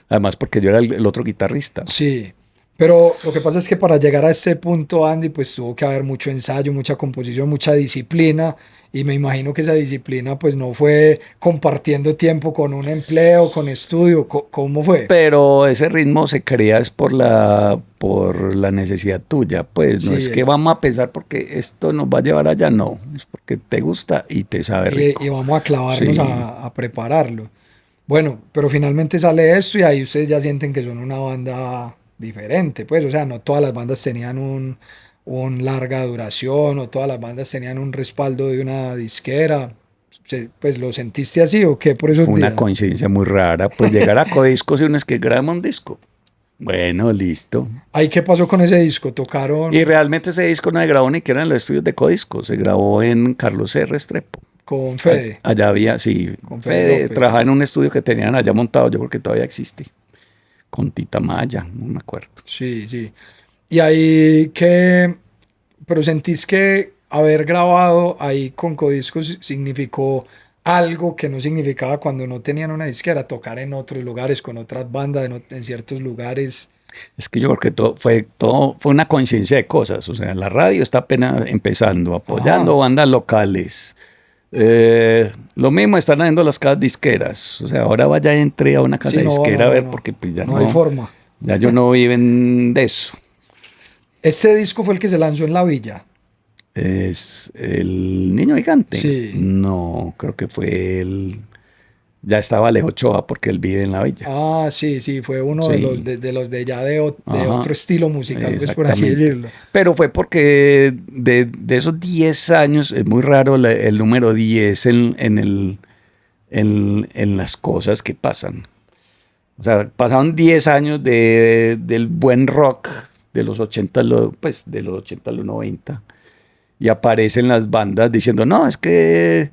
S2: Además, porque yo era el otro guitarrista.
S1: Sí, pero lo que pasa es que para llegar a este punto, Andy, pues tuvo que haber mucho ensayo, mucha composición, mucha disciplina, y me imagino que esa disciplina pues no fue compartiendo tiempo con un empleo, con estudio, ¿cómo fue?
S2: Pero ese ritmo se crea es por la necesidad tuya. Pues no
S1: Sí,
S2: es que vamos a pensar porque esto nos va a llevar allá, no. Es porque te gusta y te sabe
S1: y
S2: rico.
S1: vamos a clavarnos
S2: Sí.
S1: a prepararlo. Bueno, pero finalmente sale esto y ahí ustedes ya sienten que son una banda diferente, pues, o sea, no todas las bandas tenían un larga duración o todas las bandas tenían un respaldo de una disquera. Pues lo sentiste así o qué por esos
S2: Fue una
S1: días.
S2: coincidencia muy rara, pues llegar a Codiscos y uno es que grabamos un disco. Bueno, listo.
S1: Ahí, ¿qué pasó con ese disco?
S2: Y
S1: Tocaron
S2: realmente ese disco no se grabó ni siquiera en los estudios de Codisco, se grabó en Carlos C. Restrepo.
S1: con Fede,
S2: Allá había, sí,
S1: con Fede
S2: Fede
S1: López.
S2: trabajaba en un estudio que tenían allá montado, yo creo que todavía existe, con Tita Maya, no me acuerdo.
S1: Sí, sí. Y ahí que, pero sentís que haber grabado ahí con Codiscos significó algo que no significaba cuando no tenían una disquera, tocar en otros lugares, con otras bandas, en ciertos lugares.
S2: Es que yo creo que todo fue una coincidencia de cosas. O sea, la radio está apenas empezando, apoyando
S1: Ajá.
S2: bandas locales. Lo mismo están haciendo las casas disqueras. O sea, ahora vaya entre a una casa
S1: Sí, no, no,
S2: disquera a
S1: no,
S2: ver,
S1: no.
S2: porque pues ya
S1: No hay
S2: no,
S1: forma.
S2: ya yo no viven de eso.
S1: Este disco fue el que se lanzó en la villa.
S2: Es el niño gigante.
S1: Sí.
S2: No, creo que fue el. Ya estaba Alejo Ochoa porque él vive en la villa.
S1: Ah, sí, sí, fue uno de los
S2: Sí,
S1: de ya de
S2: ajá,
S1: otro estilo musical, pues por así
S2: exactamente.
S1: decirlo.
S2: Pero fue porque de esos 10 años, es muy raro el número 10 en las cosas que pasan. O sea, pasaron 10 años del buen rock de los 80, pues de los 80 a los 90, y aparecen las bandas diciendo, no, es que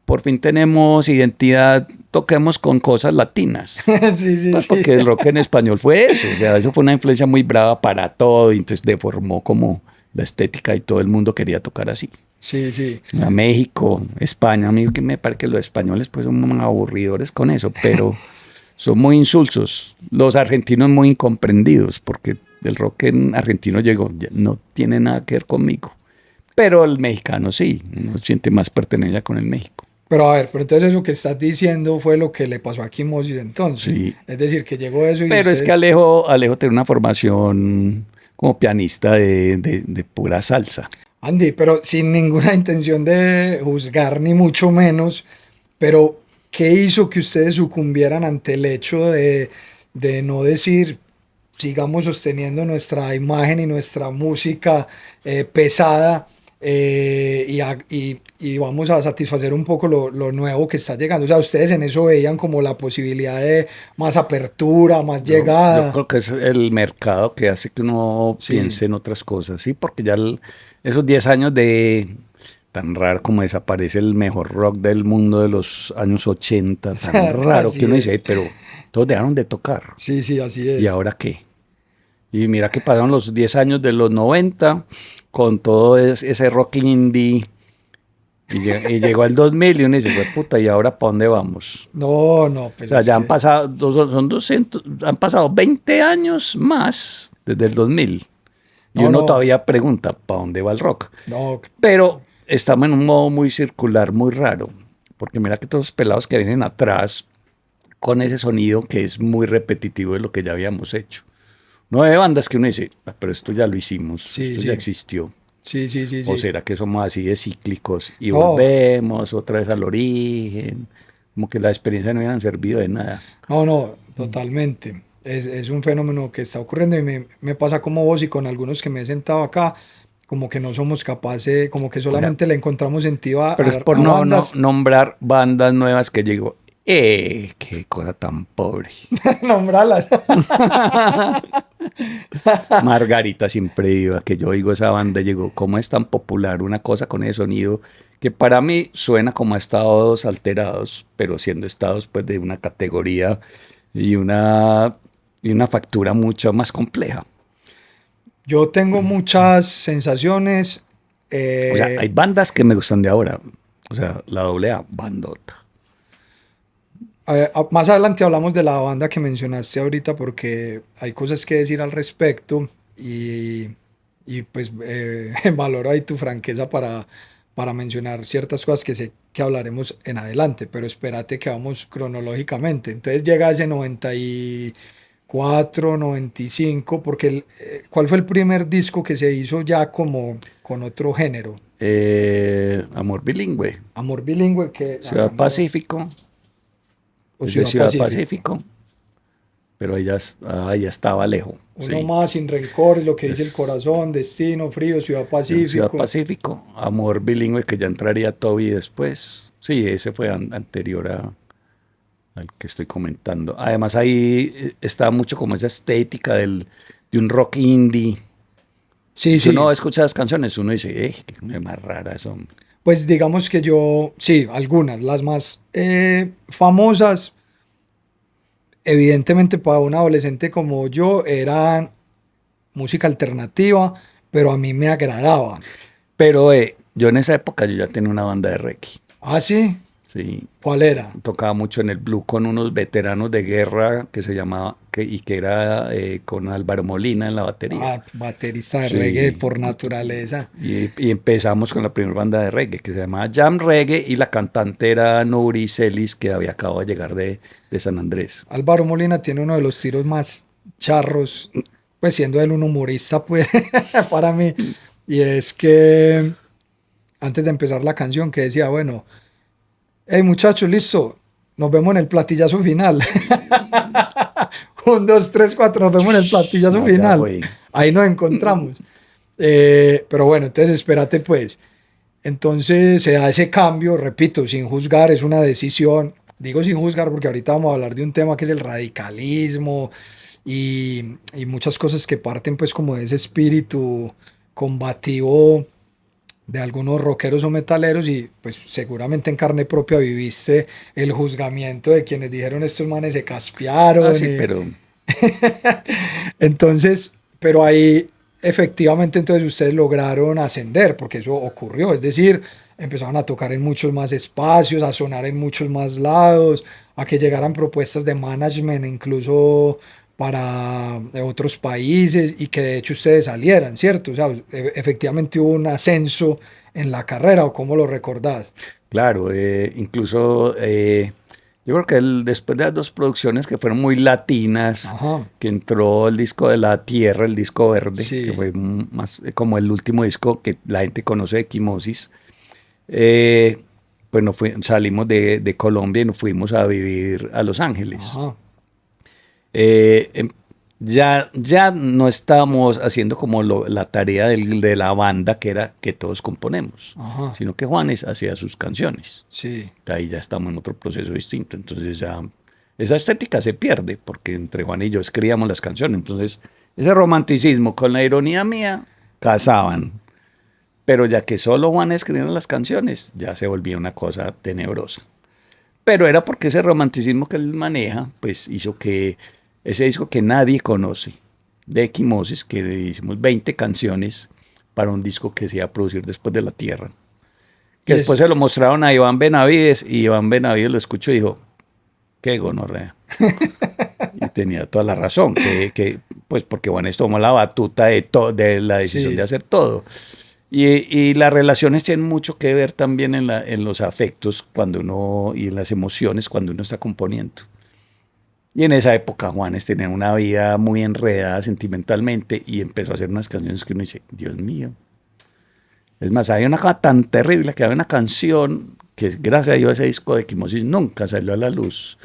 S2: por fin tenemos identidad, toquemos con cosas latinas.
S1: Sí, sí,
S2: Pues
S1: sí.
S2: porque el rock en español fue eso, o sea, eso fue una influencia muy brava para todo, y entonces deformó como la estética y todo el mundo quería tocar así.
S1: Sí, sí.
S2: A México, España, a mí que me parece que los españoles pues son muy aburridores con eso, pero son muy insulsos. Los argentinos muy incomprendidos, porque el rock en argentino llegó, no tiene nada que ver conmigo. Pero el mexicano sí, uno siente más pertenencia con el México.
S1: Pero a ver, pero entonces eso que estás diciendo fue lo que le pasó a Kimosis entonces.
S2: Sí,
S1: Es decir, que llegó eso y
S2: pero es que
S1: usted,
S2: Alejo tiene una formación como pianista de pura salsa.
S1: Andy, pero sin ninguna intención de juzgar ni mucho menos, pero ¿qué hizo que ustedes sucumbieran ante el hecho de no decir, sigamos sosteniendo nuestra imagen y nuestra música pesada y vamos a satisfacer un poco lo nuevo que está llegando? O sea, ustedes en eso veían como la posibilidad de más apertura, más
S2: Yo
S1: llegada.
S2: creo que es el mercado que hace que uno
S1: Sí,
S2: piense en otras cosas, ¿sí? Porque ya esos 10 años de tan raro como desaparece el mejor rock del mundo de los años 80, tan raro que
S1: así
S2: uno
S1: es.
S2: dice, "Ey, pero todos dejaron de tocar.
S1: Sí, sí, así
S2: ¿Y
S1: es.
S2: ahora qué?" Y mira que pasaron los 10 años de los 90 con todo ese rock indie. Y llegó el 2000 y uno dice, "Jue puta, ¿y ahora para dónde vamos?"
S1: No, no,
S2: O
S1: pues
S2: sea,
S1: es
S2: ya han
S1: que,
S2: pasado, son 200, han pasado 20 años más desde el 2000. Y
S1: no,
S2: uno
S1: no,
S2: todavía pregunta, ¿para dónde va el rock?
S1: no,
S2: Pero estamos en un modo muy circular, muy raro. Porque mira que todos los pelados que vienen atrás con ese sonido que es muy repetitivo de lo que ya habíamos hecho. No hay bandas que uno dice, "Ah, pero esto ya lo hicimos,
S1: sí,
S2: esto ya
S1: sí,
S2: existió."
S1: sí, sí, sí,
S2: ¿O
S1: sí.
S2: será que somos así de cíclicos y
S1: No,
S2: volvemos otra vez al origen? Como que la experiencia no hubieran servido de nada.
S1: no, no, totalmente. Es un fenómeno que está ocurriendo y me pasa como vos y con algunos que me he sentado acá, como que no somos capaces, como que
S2: O sea,
S1: solamente le encontramos sentido
S2: pero es por
S1: a
S2: no
S1: bandas,
S2: nombrar bandas nuevas que llegó. Qué cosa tan pobre.
S1: nombrarlas.
S2: Margarita siempre iba, que yo oigo esa banda, llegó, ¿cómo es tan popular una cosa con ese sonido que para mí suena como a estados alterados, pero siendo estados pues de una categoría y una factura mucho más compleja?
S1: Yo tengo muchas sensaciones.
S2: O sea, hay
S1: eh,
S2: bandas que me gustan de ahora. O sea, la doble A, bandota.
S1: Más adelante hablamos de la banda que mencionaste ahorita porque hay cosas que decir al respecto y pues valoro ahí tu franqueza para mencionar ciertas cosas que sé que hablaremos en adelante, pero espérate que vamos cronológicamente. Entonces llega ese 94, 95, porque ¿cuál fue el primer disco que se hizo ya como con otro género?
S2: Amor Bilingüe.
S1: Amor Bilingüe, que
S2: Ciudad
S1: hagámoslo,
S2: Pacífico.
S1: o
S2: Es de
S1: Ciudad
S2: Ciudad
S1: Pacífico.
S2: Pacífico. pero ya estaba lejos.
S1: Uno
S2: Sí.
S1: más sin rencor, lo que dice el
S2: Es
S1: corazón, Destino, Frío, Ciudad
S2: Ciudad
S1: Pacífico.
S2: Pacífico, Amor Bilingüe, que ya entraría Toby después. Sí, ese fue anterior al que estoy comentando. Además ahí está mucho como esa estética de un rock indie.
S1: Sí,
S2: Si uno
S1: sí.
S2: escucha las canciones, uno dice, qué cosa más rara eso.
S1: Pues digamos que yo, sí, algunas, las más famosas, evidentemente para un adolescente como yo, eran música alternativa, pero a mí me agradaban.
S2: Pero yo en esa época yo ya tenía una banda de reggae.
S1: Ah, sí,
S2: Sí,
S1: ¿cuál era?
S2: tocaba mucho en el Blue con unos veteranos de guerra que se llamaba, y que era con Álvaro Molina en la batería.
S1: Ah, baterista de reggae
S2: Sí,
S1: por naturaleza.
S2: y empezamos con la primera banda de reggae que se llamaba Jam Reggae y la cantante era Nuri Celis que había acabado de llegar de San Andrés.
S1: Álvaro Molina tiene uno de los tiros más charros, pues siendo él un humorista, pues, para mí. Y es que antes de empezar la canción, que decía, bueno, hey muchachos, listo, nos vemos en el platillazo final. Un, dos, tres, cuatro, nos vemos en el platillazo
S2: Allá
S1: final.
S2: fue.
S1: Ahí nos encontramos. Pero bueno, entonces espérate pues. Entonces se da ese cambio, repito, sin juzgar, es una decisión. Digo sin juzgar porque ahorita vamos a hablar de un tema que es el radicalismo y muchas cosas que parten pues como de ese espíritu combativo de algunos rockeros o metaleros y pues seguramente en carne propia viviste el juzgamiento de quienes dijeron estos manes se
S2: Ah,
S1: caspearon
S2: sí,
S1: y
S2: pero
S1: entonces, pero ahí efectivamente entonces ustedes lograron ascender, porque eso ocurrió, es decir, empezaron a tocar en muchos más espacios, a sonar en muchos más lados, a que llegaran propuestas de management incluso para otros países y que de hecho ustedes salieran, ¿cierto? O sea, efectivamente hubo un ascenso en la carrera, ¿o cómo lo recordás?
S2: claro, incluso yo creo que después de las dos producciones que fueron muy latinas,
S1: Ajá,
S2: que entró el disco de La Tierra, el disco verde, que
S1: sí,
S2: fue más como el último disco que la gente conoce de Equimosis, eh, pues salimos de Colombia y nos fuimos a vivir a Los Ángeles.
S1: ajá,
S2: eh, em- ya no estábamos haciendo como la tarea de la banda que era que todos componemos,
S1: ajá,
S2: sino que Juanes hacía sus canciones.
S1: sí,
S2: Ahí ya estamos en otro proceso distinto. Entonces ya esa estética se pierde porque entre Juan y yo escribíamos las canciones. Entonces ese romanticismo con la ironía mía casaban. Pero ya que solo Juan escribía las canciones, ya se volvía una cosa tenebrosa. Pero era porque ese romanticismo que él maneja, pues hizo que ese disco que nadie conoce, de Equimosis, que hicimos 20 canciones para un disco que se iba a producir después de La Tierra, que
S1: y
S2: después
S1: es,
S2: se lo mostraron a Iván Benavides y Iván Benavides lo escuchó y dijo, qué gonorrea. Y tenía toda la razón, pues porque Juanes tomó la batuta de la decisión de
S1: sí.
S2: hacer todo. Y las relaciones tienen mucho que ver también en los afectos cuando uno, y en las emociones cuando uno está componiendo. Y en esa época Juanes tenía una vida muy enredada sentimentalmente y empezó a hacer unas canciones que uno dice, Dios mío. Es más, hay una cosa tan terrible que hay una canción que gracias a Dios ese disco de Equimosis nunca salió a la luz,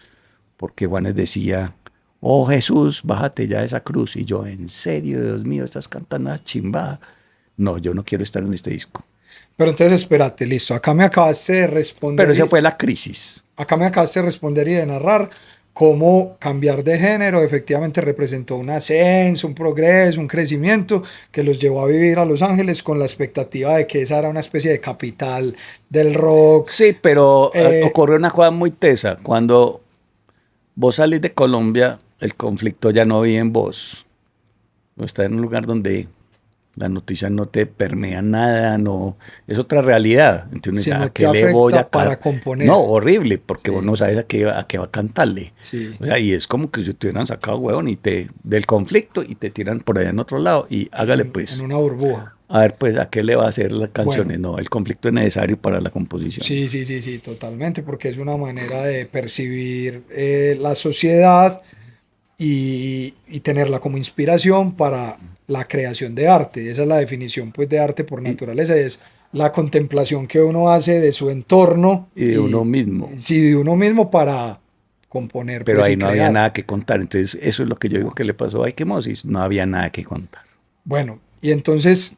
S2: porque Juanes decía, oh Jesús, bájate ya de esa cruz. Y yo, en serio, Dios mío, estás cantando una chimbada. No, yo no quiero estar en este disco.
S1: Pero entonces espérate, listo. Acá me acabaste de
S2: Pero
S1: responder
S2: esa
S1: y
S2: fue la crisis.
S1: acá me acabaste de responder y de narrar cómo cambiar de género efectivamente representó un ascenso, un progreso, un crecimiento que los llevó a vivir a Los Ángeles con la expectativa de que esa era una especie de capital del rock.
S2: Sí, pero
S1: Eh,
S2: ocurrió una cosa muy tesa. Cuando vos salís de Colombia, el conflicto ya no vive en vos. O está en un lugar donde las noticias no te permean nada, no, es otra realidad. Entonces uno
S1: si
S2: dice, ¿a
S1: no te
S2: qué le voy a
S1: afecta para
S2: cantar? No,
S1: componer.
S2: horrible, porque vos
S1: Sí,
S2: no sabes a qué va a cantarle.
S1: sí.
S2: O sea, y es como que si te hubieran sacado, huevón, del conflicto y te tiran por allá en otro lado y hágale
S1: En
S2: pues.
S1: una burbuja.
S2: A ver, pues, ¿a qué le va a hacer las
S1: Bueno,
S2: canciones? No, el conflicto es necesario para la composición.
S1: sí, sí, sí, sí, totalmente, porque es una manera de percibir la sociedad y tenerla como inspiración para la creación de arte. Esa es la definición pues de arte por
S2: Y,
S1: naturaleza, es la contemplación que uno hace de su entorno
S2: y de uno
S1: y
S2: mismo.
S1: sí, de uno mismo para componer
S2: Pero
S1: pues,
S2: ahí
S1: y
S2: no había
S1: crear.
S2: nada que contar. Entonces, eso es lo que yo digo que le pasó a Equimosis. No había nada que contar.
S1: Bueno, y entonces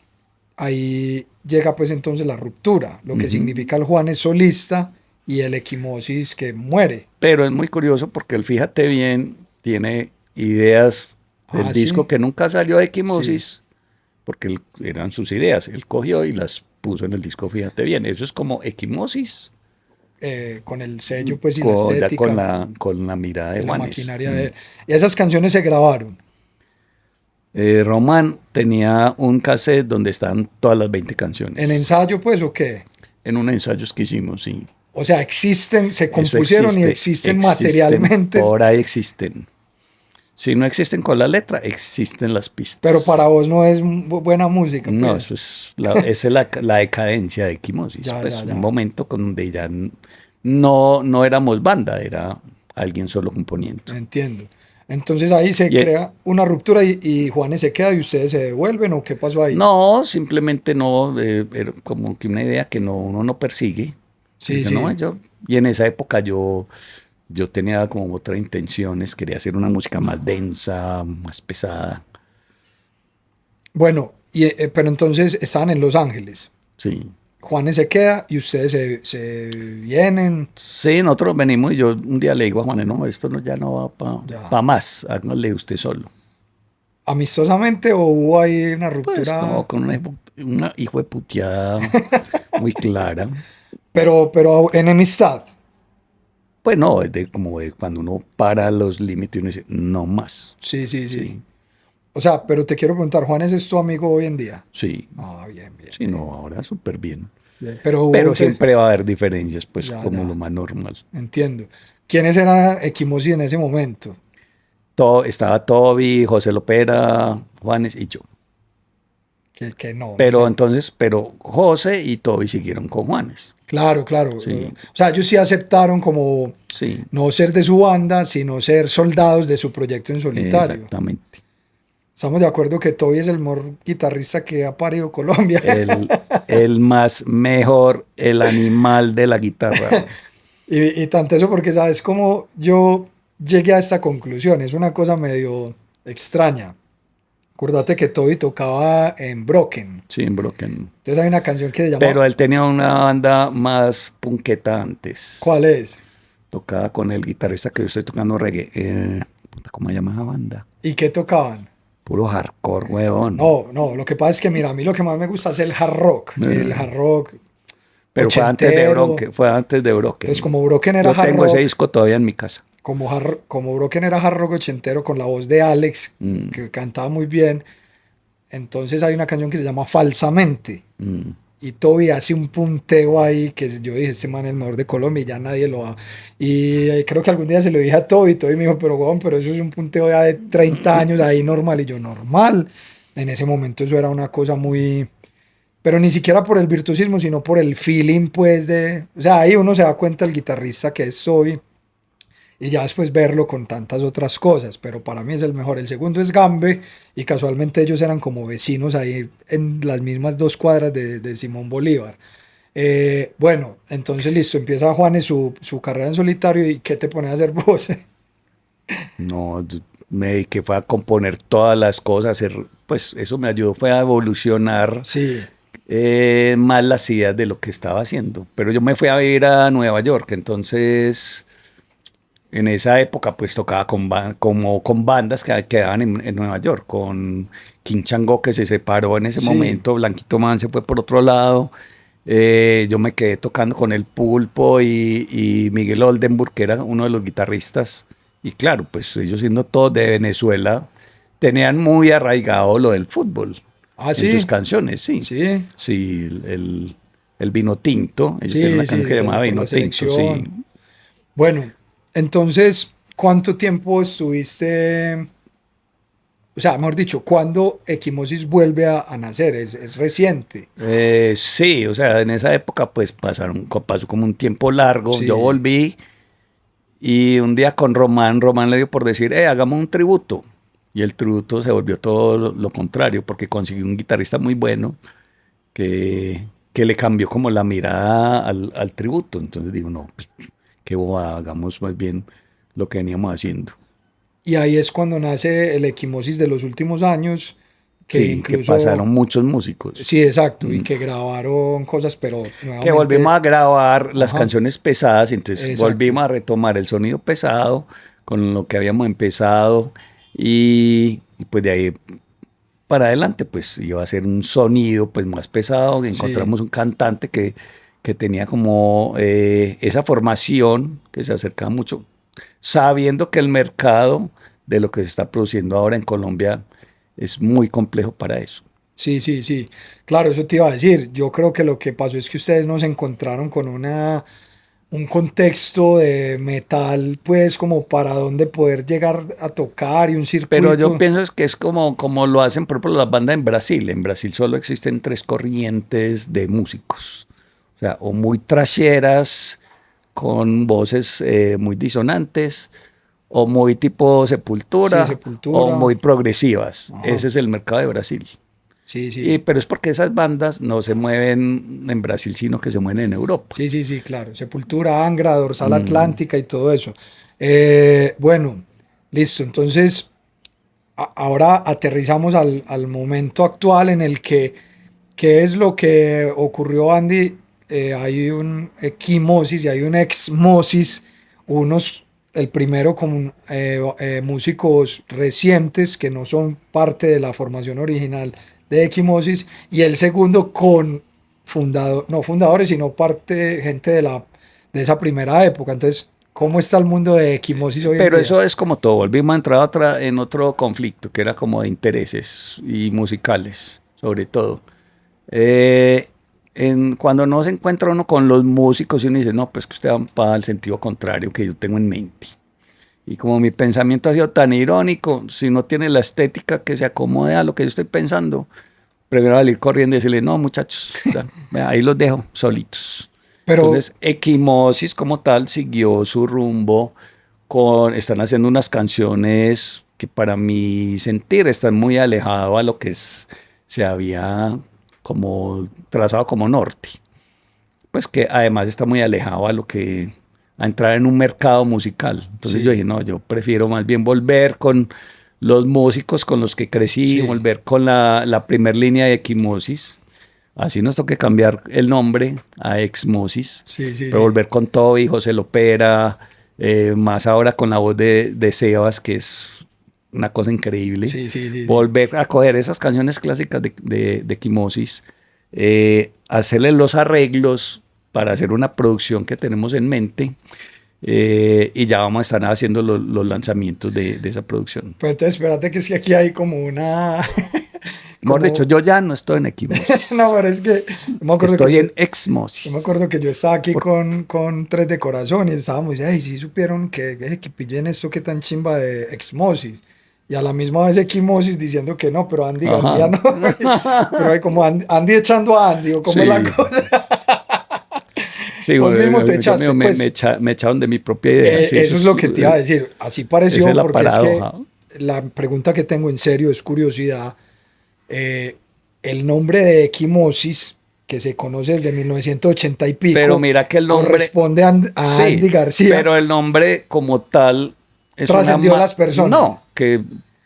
S1: ahí llega pues entonces la ruptura, lo que
S2: Ujú.
S1: significa el Juanes solista y el Equimosis que muere.
S2: Pero es muy curioso porque el Fíjate Bien tiene ideas del
S1: Ah,
S2: disco
S1: sí,
S2: que nunca salió de
S1: sí,
S2: Equimosis, porque eran sus ideas. Él cogió y las puso en el disco Fíjate Bien. Eso es como Equimosis,
S1: con el sello pues y la
S2: ya con
S1: estética
S2: con la mirada de
S1: y la
S2: Juanes.
S1: maquinaria de él. Y esas canciones se grabaron
S2: Román tenía un cassette donde estaban todas las 20
S1: en
S2: canciones.
S1: ensayo pues o qué.
S2: En un ensayo que hicimos, sí.
S1: O sea, existen, se
S2: Eso
S1: compusieron y
S2: existe,
S1: existen
S2: existen,
S1: materialmente,
S2: por ahí existen. Si no existen con la letra, existen las
S1: pero
S2: pistas.
S1: para vos no es buena música
S2: No,
S1: pues.
S2: eso es esa es la decadencia de Equimosis.
S1: Ya,
S2: Pues
S1: ya,
S2: un
S1: ya.
S2: momento donde ya no éramos banda, era alguien solo componiendo.
S1: Entiendo. Entonces ahí se
S2: Y,
S1: crea una ruptura y Juanes se queda y ustedes se devuelven o qué pasó ahí.
S2: no, simplemente no, era como que una idea que uno no persigue.
S1: Sí,
S2: Dice, no,
S1: sí.
S2: y en esa época yo tenía como otras intenciones, quería hacer una música más densa, más pesada.
S1: Bueno, pero entonces estaban en Los Ángeles.
S2: Sí.
S1: Juanes se queda y ustedes se vienen.
S2: Sí, nosotros venimos y yo un día le digo a Juan, no, esto no, ya no va
S1: Ya.
S2: pa más, hágale usted solo.
S1: ¿Amistosamente o hubo ahí una
S2: Pues no,
S1: ruptura?
S2: con una hijo de puteada muy clara.
S1: Pero enemistad.
S2: Pues no, es de como de cuando uno para los límites y uno dice, no más.
S1: Sí, sí, sí.
S2: Sí,
S1: O sea, pero te quiero preguntar, ¿Juanes es tu amigo hoy en día?
S2: sí,
S1: Ah, bien, bien,
S2: sí,
S1: bien.
S2: no, ahora súper bien.
S1: Bien. Pero hubo
S2: Pero
S1: entonces,
S2: siempre va a haber diferencias, pues
S1: ya,
S2: como lo
S1: ya,
S2: más normal.
S1: entiendo. ¿Quiénes eran Equimosis en ese momento?
S2: Estaba Toby, José Lopera, Juanes y yo.
S1: Que no, ni
S2: Pero
S1: me...
S2: entonces, pero José y Toby siguieron con Juanes.
S1: Claro, claro.
S2: Sí,
S1: O sea, ellos sí aceptaron como
S2: sí,
S1: no ser de su banda, sino ser soldados de su proyecto en solitario.
S2: exactamente.
S1: Estamos de acuerdo que Toby es el mejor guitarrista que ha parido Colombia.
S2: El, el más mejor, el animal de la guitarra.
S1: Y tanto eso porque, ¿sabes cómo yo llegué a esta conclusión? Es una cosa medio extraña. Acordate que Toby tocaba en Broken.
S2: Sí, Broken.
S1: Entonces hay una canción que se llama...
S2: Pero él tenía una banda más punqueta antes.
S1: ¿Cuál es?
S2: Tocaba con el guitarrista que yo estoy tocando reggae. Puta, ¿cómo se llama esa banda?
S1: ¿Y qué tocaban?
S2: Puro hardcore, huevón.
S1: No, no, lo que pasa es que, mira, a mí lo que más me gusta es el
S2: Eh,
S1: hard rock
S2: pero
S1: ochentero.
S2: Fue antes de
S1: Entonces,
S2: Broken.
S1: como Broken era
S2: Yo
S1: hard
S2: tengo ese
S1: rock,
S2: disco todavía en mi casa.
S1: como Broken era hard rock ochentero con la voz de Alex,
S2: Mm,
S1: que cantaba muy bien, entonces hay una canción que se llama Falsamente.
S2: mm.
S1: Y Toby hace un punteo ahí que yo dije, este man es el mejor de Colombia y ya nadie lo va. Y creo que algún día se lo dije a Toby, Toby me dijo, pero weón, pero eso es un punteo ya de 30 años ahí normal. Y yo, normal. En ese momento eso era una cosa muy... Pero ni siquiera por el virtuosismo, sino por el feeling, pues, de... O sea, ahí uno se da cuenta el guitarrista que es Toby y ya después verlo con tantas otras cosas, pero para mí es el mejor. El segundo es Gambe y casualmente ellos eran como vecinos ahí en las mismas 2 cuadras de Simón Bolívar. Bueno, entonces listo, empieza Juanes su carrera en solitario y ¿qué te pone a hacer vos?
S2: No, me dediqué fue a componer todas las cosas, pues eso me ayudó, fue a evolucionar
S1: Sí,
S2: más las ideas de lo que estaba haciendo. Pero yo me fui a vivir a Nueva York, entonces en esa época pues tocaba como con bandas que quedaban en Nueva York, con King Chango que se separó en ese
S1: sí,
S2: momento, Blanquito Man se fue por otro lado, yo me quedé tocando con El Pulpo y Miguel Oldenburg, que era uno de los guitarristas, y claro, pues ellos siendo todos de Venezuela, tenían muy arraigado lo del fútbol
S1: ah,
S2: en sus
S1: sí,
S2: canciones, sí,
S1: sí,
S2: sí, el vino tinto, ellos tienen una
S1: sí,
S2: canción que
S1: sí,
S2: se llamaba
S1: por
S2: Vino
S1: la
S2: Tinto, sí.
S1: selección. Bueno, entonces, ¿cuánto tiempo estuviste? O sea, mejor dicho, ¿cuándo Equimosis vuelve a nacer? Es reciente.
S2: Sí, o sea, en esa época pues pasó como un tiempo largo, yo
S1: Sí,
S2: volví y un día con Román le dio por decir, hagamos un tributo. Y el tributo se volvió todo lo contrario, porque consiguió un guitarrista muy bueno que le cambió como la mirada al tributo. Entonces digo, no, pues qué bobada, hagamos más bien lo que veníamos haciendo.
S1: Y ahí es cuando nace el Equimosis de los últimos años, que
S2: Sí, que pasaron
S1: incluso,
S2: muchos músicos.
S1: sí, exacto, y
S2: Mm.
S1: que grabaron cosas, pero
S2: Que volvimos
S1: nuevamente,
S2: a grabar las
S1: ajá,
S2: canciones pesadas, entonces
S1: exacto.
S2: volvimos a retomar el sonido pesado con lo que habíamos empezado y pues de ahí para adelante pues iba a ser un sonido pues más pesado.
S1: Sí,
S2: Encontramos un cantante que tenía como esa formación que se acercaba mucho, sabiendo que el mercado de lo que se está produciendo ahora en Colombia es muy complejo para eso.
S1: sí, sí, sí. Claro, eso te iba a decir. Yo creo que lo que pasó es que ustedes no se encontraron con un contexto de metal, pues como para dónde poder llegar a tocar y un
S2: Pero yo
S1: circuito.
S2: pienso es que es como lo hacen, por ejemplo, las bandas en Brasil. En Brasil solo existen tres corrientes de músicos. O sea, o muy trasheras, con voces muy disonantes, o muy tipo
S1: Sí,
S2: Sepultura, o
S1: Sepultura.
S2: muy progresivas.
S1: Ajá.
S2: Ese es el mercado de Brasil.
S1: Sí, sí.
S2: Pero es porque esas bandas no se mueven en Brasil, sino que se mueven en Europa.
S1: Sí, sí, sí, claro. Sepultura, Angra, Dorsal
S2: Mm.
S1: Atlántica y todo eso. Bueno, listo. Entonces, ahora aterrizamos al momento actual en el que, ¿qué es lo que ocurrió, Andy? Hay un equimosis y hay un exmosis, unos, el primero con músicos recientes que no son parte de la formación original de equimosis, y el segundo con no fundadores, sino parte, gente de esa primera época. Entonces, ¿cómo está el mundo de equimosis hoy en
S2: Pero
S1: día?
S2: eso es como todo, volvimos a entrar en otro conflicto, que era como de intereses y musicales, sobre todo. Eh, cuando no se encuentra uno con los músicos y uno dice, no, pues que usted va para el sentido contrario que yo tengo en mente. Y como mi pensamiento ha sido tan irónico, si no tiene la estética que se acomode a lo que yo estoy pensando, prefiero salir corriendo y decirle, no, muchachos, ya, vea, ahí los dejo solitos.
S1: Pero,
S2: Entonces, Equimosis como tal siguió su rumbo están haciendo unas canciones que para mi sentir están muy alejadas a lo que se había como trazado como norte. Pues que además está muy alejado a lo que a entrar en un mercado musical. Entonces yo
S1: sí,
S2: dije, no, yo prefiero más bien volver con los músicos con los que crecí,
S1: sí,
S2: volver con la primer línea de Equimosis. Así nos toca cambiar el nombre a Exmosis,
S1: sí, sí,
S2: pero
S1: sí.
S2: volver con Toby, José Lopera, más ahora con la voz de Sebas, que es una cosa increíble.
S1: Sí, sí, sí, sí.
S2: Volver a coger esas canciones clásicas de Equimosis, hacerle los arreglos para hacer una producción que tenemos en mente, y ya vamos a estar haciendo los lanzamientos de esa producción.
S1: Pues entonces, espérate que es que aquí hay como una,
S2: Mejor dicho,
S1: como,
S2: yo ya no estoy en
S1: no,
S2: Equimosis,
S1: pero es que
S2: estoy en
S1: yo me acuerdo
S2: Exmosis.
S1: que yo estaba aquí
S2: Por-
S1: con Tres de Corazón y estábamos, ay, sí supieron que pillen esto que tan chimba de Exmosis. Y a la misma vez Equimosis diciendo que no, pero Andy García
S2: Ajá.
S1: no. Pero hay como Andy echando a Andy, o cómo es la
S2: Sí,
S1: cosa.
S2: sí,
S1: Vos mismo te
S2: yo
S1: echaste, pues.
S2: me echaron de mi propia idea. Sí,
S1: Eso es lo que te iba a decir. Así
S2: esa es
S1: pareció,
S2: la
S1: porque es que
S2: paradoja.
S1: la pregunta que tengo en serio es curiosidad. Eh, el nombre de equimosis, que se conoce desde 1980 y
S2: Pero
S1: pico,
S2: mira que el nombre,
S1: corresponde a
S2: sí,
S1: Andy García,
S2: pero el nombre como tal es una...
S1: trascendió las personas.
S2: No, que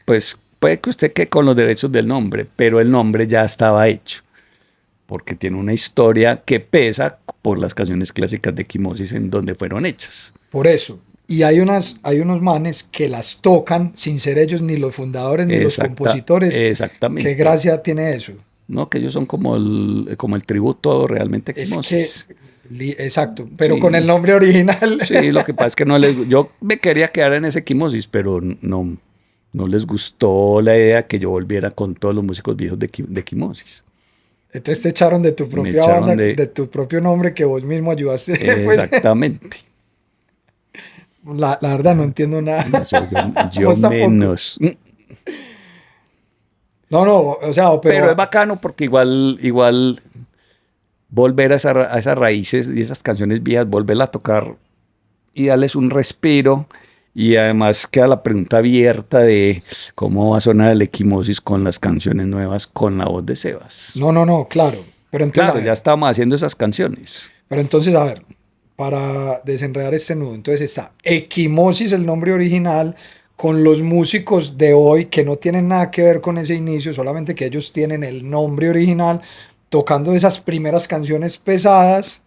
S2: pues puede que usted quede con los derechos del nombre, pero el nombre ya estaba hecho, porque tiene una historia que pesa por las canciones clásicas de Equimosis en donde fueron hechas.
S1: Por eso. Y hay unos manes que las tocan sin ser ellos ni los fundadores ni los compositores. ¿Qué
S2: Exactamente.
S1: gracia tiene eso?
S2: ¿No? Que ellos son como el tributo realmente a
S1: Es que,
S2: Equimosis.
S1: exacto, pero con el
S2: Sí,
S1: nombre original.
S2: sí, lo que pasa es que no les, yo me quería quedar en ese Equimosis, pero no les gustó la idea que yo volviera con todos los músicos viejos de Equimosis.
S1: Entonces te echaron de tu
S2: Me
S1: propia
S2: echaron
S1: banda,
S2: de
S1: de tu propio nombre que vos mismo ayudaste. Pues,
S2: exactamente.
S1: la verdad no entiendo
S2: No,
S1: nada.
S2: yo
S1: Vos tampoco.
S2: menos.
S1: No, no, o sea,
S2: Pero es
S1: pero
S2: bacano porque igual volver a esas raíces y esas canciones viejas, volverla a tocar y darles un respiro. Y además queda la pregunta abierta de cómo va a sonar el Equimosis con las canciones nuevas con la voz de Sebas.
S1: no, no, no, claro. Pero entonces, a
S2: Claro, ya
S1: ver,
S2: estábamos haciendo esas canciones.
S1: pero entonces, a ver, para desenredar este nudo. Entonces está Equimosis, el nombre original, con los músicos de hoy que no tienen nada que ver con ese inicio, solamente que ellos tienen el nombre original, tocando esas primeras canciones pesadas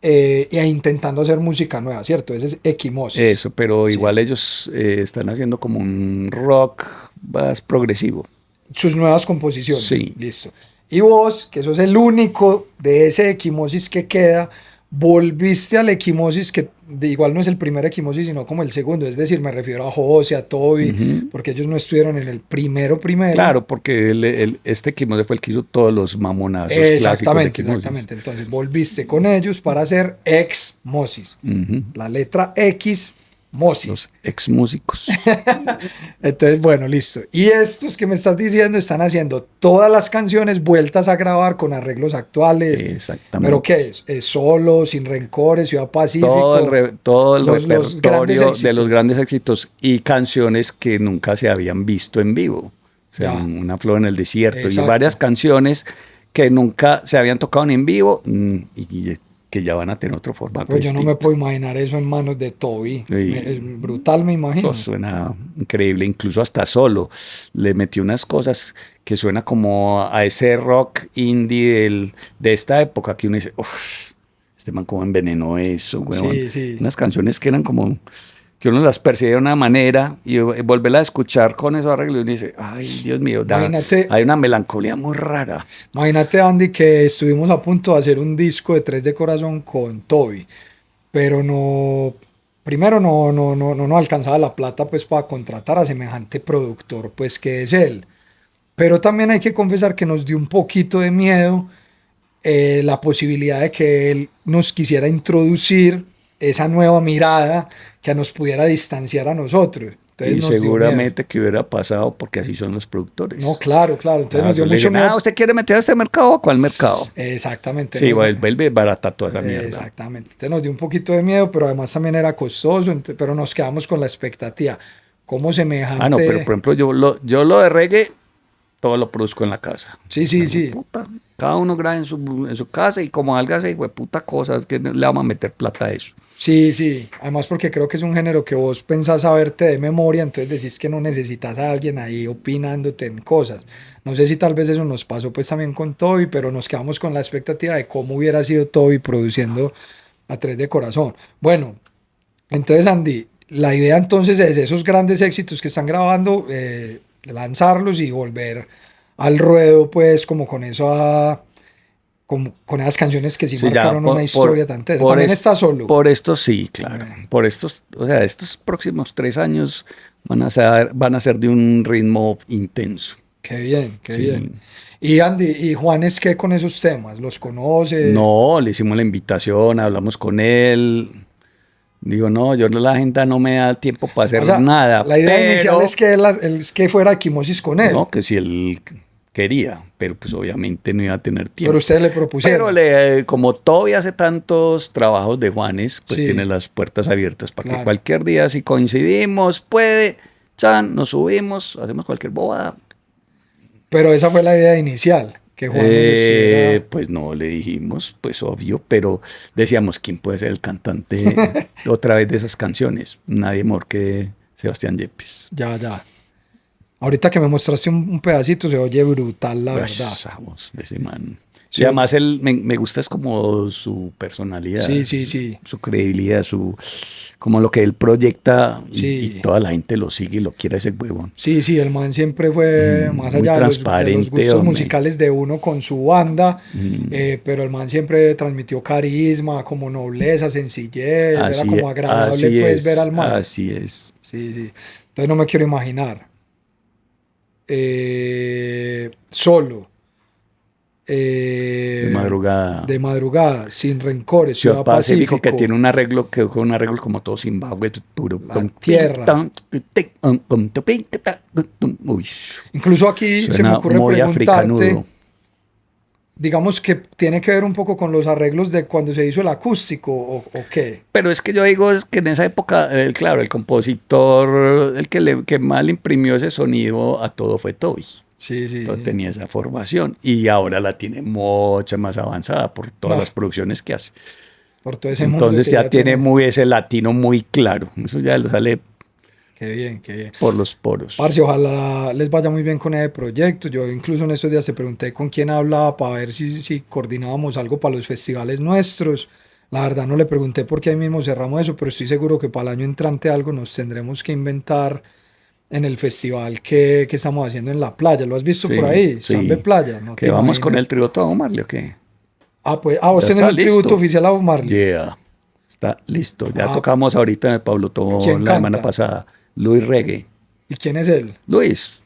S1: e intentando hacer música nueva, ¿cierto? Ese es Equimosis.
S2: Eso, pero
S1: Sí.
S2: igual ellos están haciendo como un rock más progresivo.
S1: Sus nuevas composiciones.
S2: Sí.
S1: Listo. Y vos, que sos el único de ese Equimosis que queda, volviste al Equimosis que igual no es el primer Equimosis, sino como el segundo. Es decir, me refiero a José, a Toby,
S2: Ujú.
S1: porque ellos no estuvieron en el primero.
S2: Claro, porque este Equimosis fue el que hizo todos los mamonazos clásicos de
S1: Exactamente,
S2: Equimosis.
S1: exactamente. Entonces volviste con ellos para hacer Exmosis.
S2: Ujú.
S1: La letra X, Mosis.
S2: Los ex músicos.
S1: Entonces, bueno, listo. Y estos que me estás diciendo están haciendo todas las canciones vueltas a grabar con arreglos actuales. ¿Pero
S2: Exactamente.
S1: qué es? ¿Es solo, sin rencores, Ciudad
S2: Todo
S1: Pacífico?
S2: todo el
S1: Los grandes
S2: repertorio de los
S1: éxitos.
S2: grandes éxitos y canciones que nunca se habían visto en vivo. O sea,
S1: Ya,
S2: Una flor en el desierto y varias
S1: exacto.
S2: canciones que nunca se habían tocado ni en vivo y que ya van a tener otro formato
S1: Pues yo no me
S2: distinto.
S1: puedo imaginar eso en manos de Toby. Es
S2: Y
S1: brutal, me
S2: eso
S1: imagino.
S2: suena increíble, incluso hasta solo. Le metió unas cosas que suena como a ese rock indie de esta época que uno dice, uff, este man como envenenó eso, weón.
S1: Sí, sí.
S2: Unas canciones que eran como que uno las percibe de una manera y volverla a escuchar con esos arreglos y uno dice, ay, Dios mío,
S1: Imagínate,
S2: hay una melancolía muy rara.
S1: imagínate, Andy, que estuvimos a punto de hacer un disco de Tres de Corazón con Toby, pero no, primero no alcanzaba la plata pues para contratar a semejante productor pues que es él. Pero también hay que confesar que nos dio un poquito de miedo la posibilidad de que él nos quisiera introducir esa nueva mirada que nos pudiera distanciar a nosotros. Entonces
S2: Y
S1: nos dio miedo.
S2: seguramente que hubiera pasado porque así son los
S1: No,
S2: productores.
S1: claro, claro. Entonces nos
S2: Claro,
S1: dio
S2: le
S1: mucho
S2: dicen,
S1: miedo.
S2: ¿usted quiere meter a este mercado o a cuál mercado?
S1: Exactamente,
S2: Sí,
S1: ¿no?
S2: vuelve barata toda esa mierda.
S1: Exactamente. Entonces nos dio un poquito de miedo, pero además también era costoso, pero nos quedamos con la expectativa. ¿Cómo
S2: Ah, no, pero por
S1: semejante?
S2: ejemplo, yo lo de reggae, todo lo produzco en la casa.
S1: Sí, sí, sí.
S2: Puta, cada uno graba en su casa y como algo así, puta cosas que le vamos a meter plata a eso.
S1: Sí, sí. Además porque creo que es un género que vos pensás saberte de memoria, entonces decís que no necesitas a alguien ahí opinándote en cosas. No sé si tal vez eso nos pasó pues también con Toby, pero nos quedamos con la expectativa de cómo hubiera sido Toby produciendo a Tres de Corazón. Bueno, entonces Andy, la idea entonces es esos grandes éxitos que están grabando, lanzarlos y volver al ruedo pues como con eso con esas canciones que sí
S2: Sí, ya
S1: marcaron una historia tan tesa.
S2: por,
S1: También
S2: es-
S1: está solo.
S2: por esto sí, claro.
S1: Eh,
S2: Por estos, o sea, estos próximos 3 años van a ser de un ritmo intenso.
S1: Qué bien, qué bien.
S2: Sí.
S1: Y Andy, ¿y Juanes qué con esos temas? ¿Los conoce?
S2: No, le hicimos la invitación, hablamos con él. Digo, no, la agenda no me da tiempo para
S1: O
S2: hacer
S1: sea,
S2: nada,
S1: la idea inicial
S2: pero
S1: es que es que fuera Equimosis con él,
S2: no, que si él quería, pero pues obviamente no iba a tener
S1: pero
S2: tiempo.
S1: ustedes le
S2: Pero
S1: propusieron.
S2: como Toby hace tantos trabajos de Juanes, pues tiene
S1: Sí,
S2: las puertas abiertas para que
S1: claro.
S2: cualquier día, si coincidimos, puede, chan, nos subimos, hacemos cualquier bobada.
S1: Pero esa fue la idea inicial, que Juanes estuviera.
S2: Pues no le dijimos, pues obvio, pero decíamos, ¿quién puede ser el cantante otra vez de esas canciones? Nadie mejor que Sebastián Yepes.
S1: Ya, ya. Ahorita que me mostraste un pedacito, se oye brutal, la verdad.
S2: Pues, vamos, de ese man. Y
S1: Sí,
S2: además él me gusta es como su personalidad,
S1: sí, sí, sí.
S2: su credibilidad, como lo que él proyecta y
S1: Sí,
S2: toda la gente lo sigue y lo quiere a ese huevón.
S1: sí, sí, el man siempre fue más
S2: Muy
S1: allá de los
S2: transparente,
S1: gustos
S2: hombre.
S1: musicales de uno con su banda,
S2: Mm,
S1: pero el man siempre transmitió carisma, como nobleza, sencillez, era
S2: Así,
S1: como agradable
S2: así
S1: pues ver al
S2: es,
S1: man.
S2: así es.
S1: Sí, sí. Entonces no me quiero imaginar. Solo,
S2: De madrugada.
S1: de madrugada, sin rencores,
S2: Ciudad
S1: Ciudad
S2: Pacífico que
S1: Pacífico,
S2: tiene un arreglo que fue un arreglo como todo Zimbabue, puro.
S1: La Tierra.
S2: Uy,
S1: Incluso aquí se me
S2: suena
S1: ocurre
S2: muy
S1: preguntarte,
S2: africanudo.
S1: digamos que tiene que ver un poco con los arreglos de cuando se hizo el acústico o qué.
S2: Pero es que yo digo es que en esa época, claro, el compositor, el que más le imprimió ese sonido a todo fue Toby.
S1: Sí, sí,
S2: Todo
S1: sí.
S2: tenía esa formación y ahora la tiene mucha más avanzada por todas
S1: No,
S2: las producciones que hace.
S1: por todo ese mundo
S2: Entonces
S1: que
S2: ya tiene
S1: tiene.
S2: muy ese latino muy claro. Eso ya lo sale
S1: Qué bien, qué bien.
S2: por los poros.
S1: Parce, ojalá les vaya muy bien con ese proyecto. Yo incluso en estos días te pregunté con quién hablaba para ver si coordinábamos algo para los festivales nuestros. La verdad no le pregunté porque ahí mismo cerramos eso, pero estoy seguro que para el año entrante algo nos tendremos que inventar en el festival que estamos haciendo en la playa. ¿Lo has visto por
S2: Sí,
S1: ahí? Salve
S2: sí.
S1: Playa, no te
S2: ¿Que vamos con
S1: imaginas.
S2: el tributo a Bob Marley o qué?
S1: Ah, pues, vos
S2: Ya
S1: tenés
S2: está
S1: un tributo
S2: listo.
S1: oficial a Bob Marley.
S2: Yeah. Está listo. Ya
S1: Ah,
S2: tocamos ahorita en el Pablo
S1: ¿quién
S2: Tobón la semana
S1: canta?
S2: pasada. Luis Reggae.
S1: ¿Y quién es él?
S2: Luis,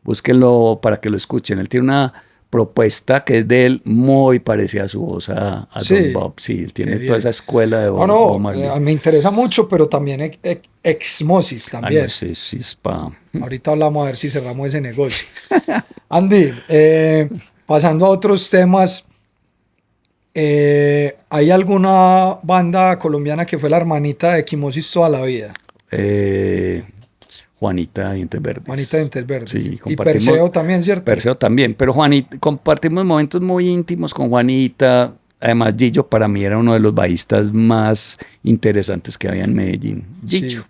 S2: búsquenlo para que lo escuchen. Él tiene una propuesta que es de él muy parecida a su voz a Don
S1: Sí,
S2: Bob. Sí, él
S1: qué
S2: tiene toda esa
S1: bien.
S2: escuela de
S1: No,
S2: Bob
S1: no,
S2: Marley.
S1: me interesa mucho, pero también Exmosis
S2: Ah, no,
S1: también.
S2: sí, sí, es pa.
S1: Ahorita hablamos a ver si cerramos ese negocio. Andy, pasando a otros temas, ¿hay alguna banda colombiana que fue la hermanita de Equimosis toda la vida?
S2: Eh, Juanita Dientes
S1: Juanita
S2: Verdes.
S1: Dientes Verdes.
S2: Sí,
S1: Y
S2: compartimos.
S1: Perseo también, ¿cierto?
S2: Perseo también, pero Juanita, compartimos momentos muy íntimos con Juanita. Además, Gillo para mí era uno de los bajistas más interesantes que había en Medellín. Gillo.
S1: Sí.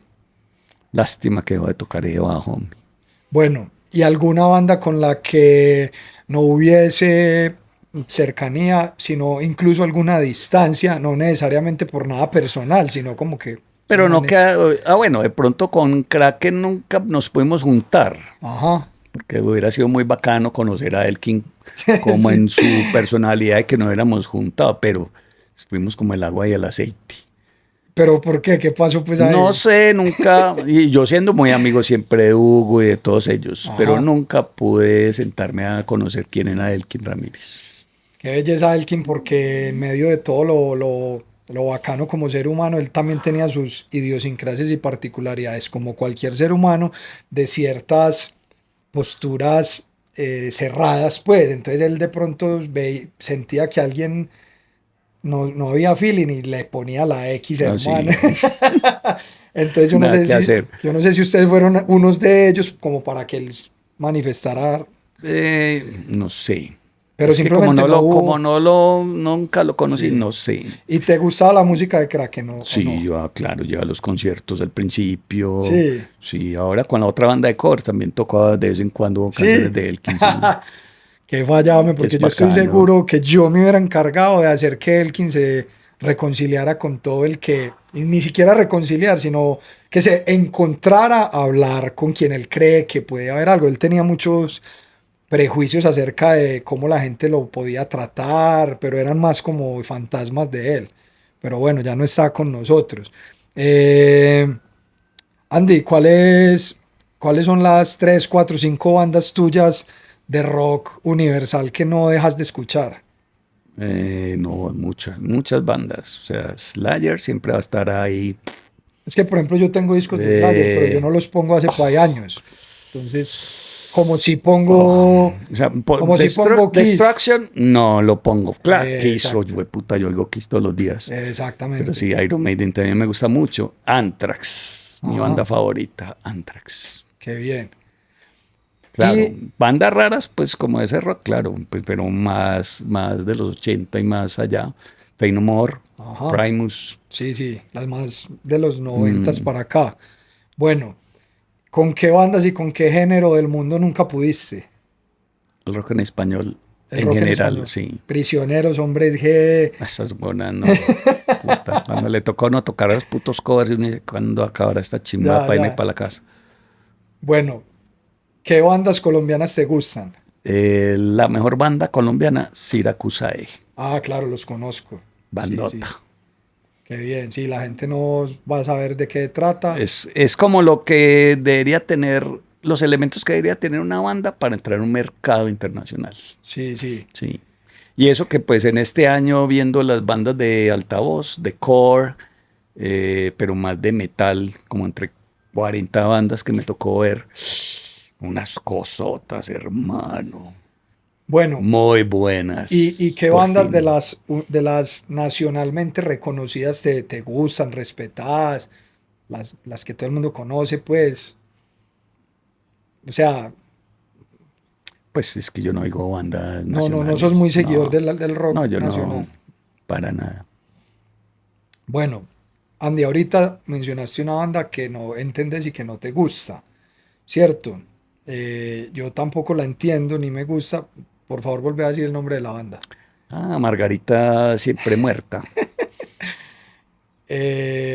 S2: Lástima que dejó de tocar ahí abajo.
S1: Bueno, ¿y alguna banda con la que no hubiese cercanía, sino incluso alguna distancia, no necesariamente por nada personal, sino como que
S2: Pero no queda. Ah, bueno, de pronto con Kraken nunca nos pudimos juntar,
S1: Ajá.
S2: porque hubiera sido muy bacano conocer a Elkin como
S1: Sí.
S2: en su personalidad de que no éramos juntado, pero fuimos como el agua y el aceite.
S1: Pero ¿por qué? ¿Qué pasó pues
S2: No
S1: ahí?
S2: sé, nunca, y yo siendo muy amigo siempre de Hugo y de todos ellos, pero
S1: Ajá.
S2: nunca pude sentarme a conocer quién era Elkin Ramírez.
S1: Qué belleza Elkin, porque en medio de todo lo bacano como ser humano, él también tenía sus idiosincrasias y particularidades, como cualquier ser humano, de ciertas posturas cerradas, pues. Entonces él de pronto sentía que alguien no había feeling y le ponía la X, hermano.
S2: Así,
S1: Entonces
S2: nada que hacer.
S1: yo no sé si ustedes fueron unos de ellos como para que él manifestara,
S2: No sé.
S1: pero
S2: Es que como
S1: simplemente
S2: no
S1: no
S2: lo, como
S1: hubo.
S2: no lo, nunca lo conocí,
S1: Sí.
S2: no sé.
S1: ¿Y te gustaba la música de Kraken o
S2: Sí,
S1: no?
S2: yo, claro, yo a los conciertos al principio.
S1: Sí,
S2: Sí, ahora con la otra banda de covers también tocaba de vez en cuando canciones
S1: sí.
S2: de Elkin, sí,
S1: Que fallaba,
S2: que es
S1: porque yo estoy
S2: bacano.
S1: seguro que yo me hubiera encargado de hacer que Elkin se reconciliara con todo el que, y ni siquiera reconciliar, sino que se encontrara a hablar con quien él cree que puede haber algo. Él tenía muchos prejuicios acerca de cómo la gente lo podía tratar, pero eran más como fantasmas de él. Pero bueno, ya no está con nosotros. Eh, Andy, cuáles son las 3, 4, 5 bandas tuyas de rock universal que no dejas de escuchar?
S2: No, muchas bandas. O sea, Slayer siempre va a estar ahí.
S1: Es que, por ejemplo, yo tengo discos de Slayer, pero yo
S2: Eh,
S1: no los pongo hace por ahí años. Entonces, como si
S2: oh,
S1: pongo,
S2: o sea,
S1: como si pongo Kiss.
S2: Destruction, no lo pongo. Claro, Kiss,
S1: Exacto,
S2: oye, puta, yo oigo Kiss todos los días. Pero
S1: exactamente.
S2: sí, Iron Maiden también me gusta mucho. Anthrax, mi banda
S1: Ajá,
S2: favorita, Anthrax.
S1: qué bien.
S2: Claro,
S1: Y,
S2: bandas raras, pues como ese rock, claro, pues, pero más de los 80 y más allá. Fey No More,
S1: ajá,
S2: Primus,
S1: sí, sí, las más de los noventas
S2: mm,
S1: para acá. Bueno, ¿con qué bandas y con qué género del mundo nunca pudiste?
S2: el rock en español
S1: El
S2: en
S1: rock en
S2: general,
S1: español.
S2: sí.
S1: Prisioneros, Hombres G.
S2: Esas buenas, no. Puta, cuando le tocó no tocar a los putos covers, y uno dice, ¿cuándo acabará esta chimba
S1: Ya,
S2: para irme
S1: ya.
S2: para la casa?
S1: Bueno, ¿qué bandas colombianas te gustan?
S2: La mejor banda colombiana, Siracusae,
S1: Ah, claro, los conozco. Sí, sí.
S2: bandota.
S1: Qué bien. Sí, la gente no va a saber de qué trata.
S2: Es como lo que debería tener, los elementos que debería tener una banda para entrar en un mercado internacional.
S1: Sí, sí.
S2: Sí. Y eso que pues en este año viendo las bandas de altavoz, de core, pero más de metal, como entre 40 bandas que me tocó ver, unas cosotas, hermano,
S1: Bueno,
S2: muy
S1: ¿y
S2: buenas,
S1: qué
S2: por
S1: bandas
S2: fin.
S1: de las nacionalmente reconocidas te gustan, respetadas? Las que todo el mundo conoce, pues. O sea,
S2: Pues es que yo no oigo bandas
S1: no sos muy
S2: nacionales,
S1: seguidor
S2: no,
S1: del rock
S2: no, yo no,
S1: nacional.
S2: para nada.
S1: Bueno, Andy, ahorita mencionaste una banda que no entendés y que no te gusta, ¿cierto? Yo tampoco la entiendo ni me gusta. Por favor, volvé a decir el nombre de la banda.
S2: Ah, Margarita siempre muerta.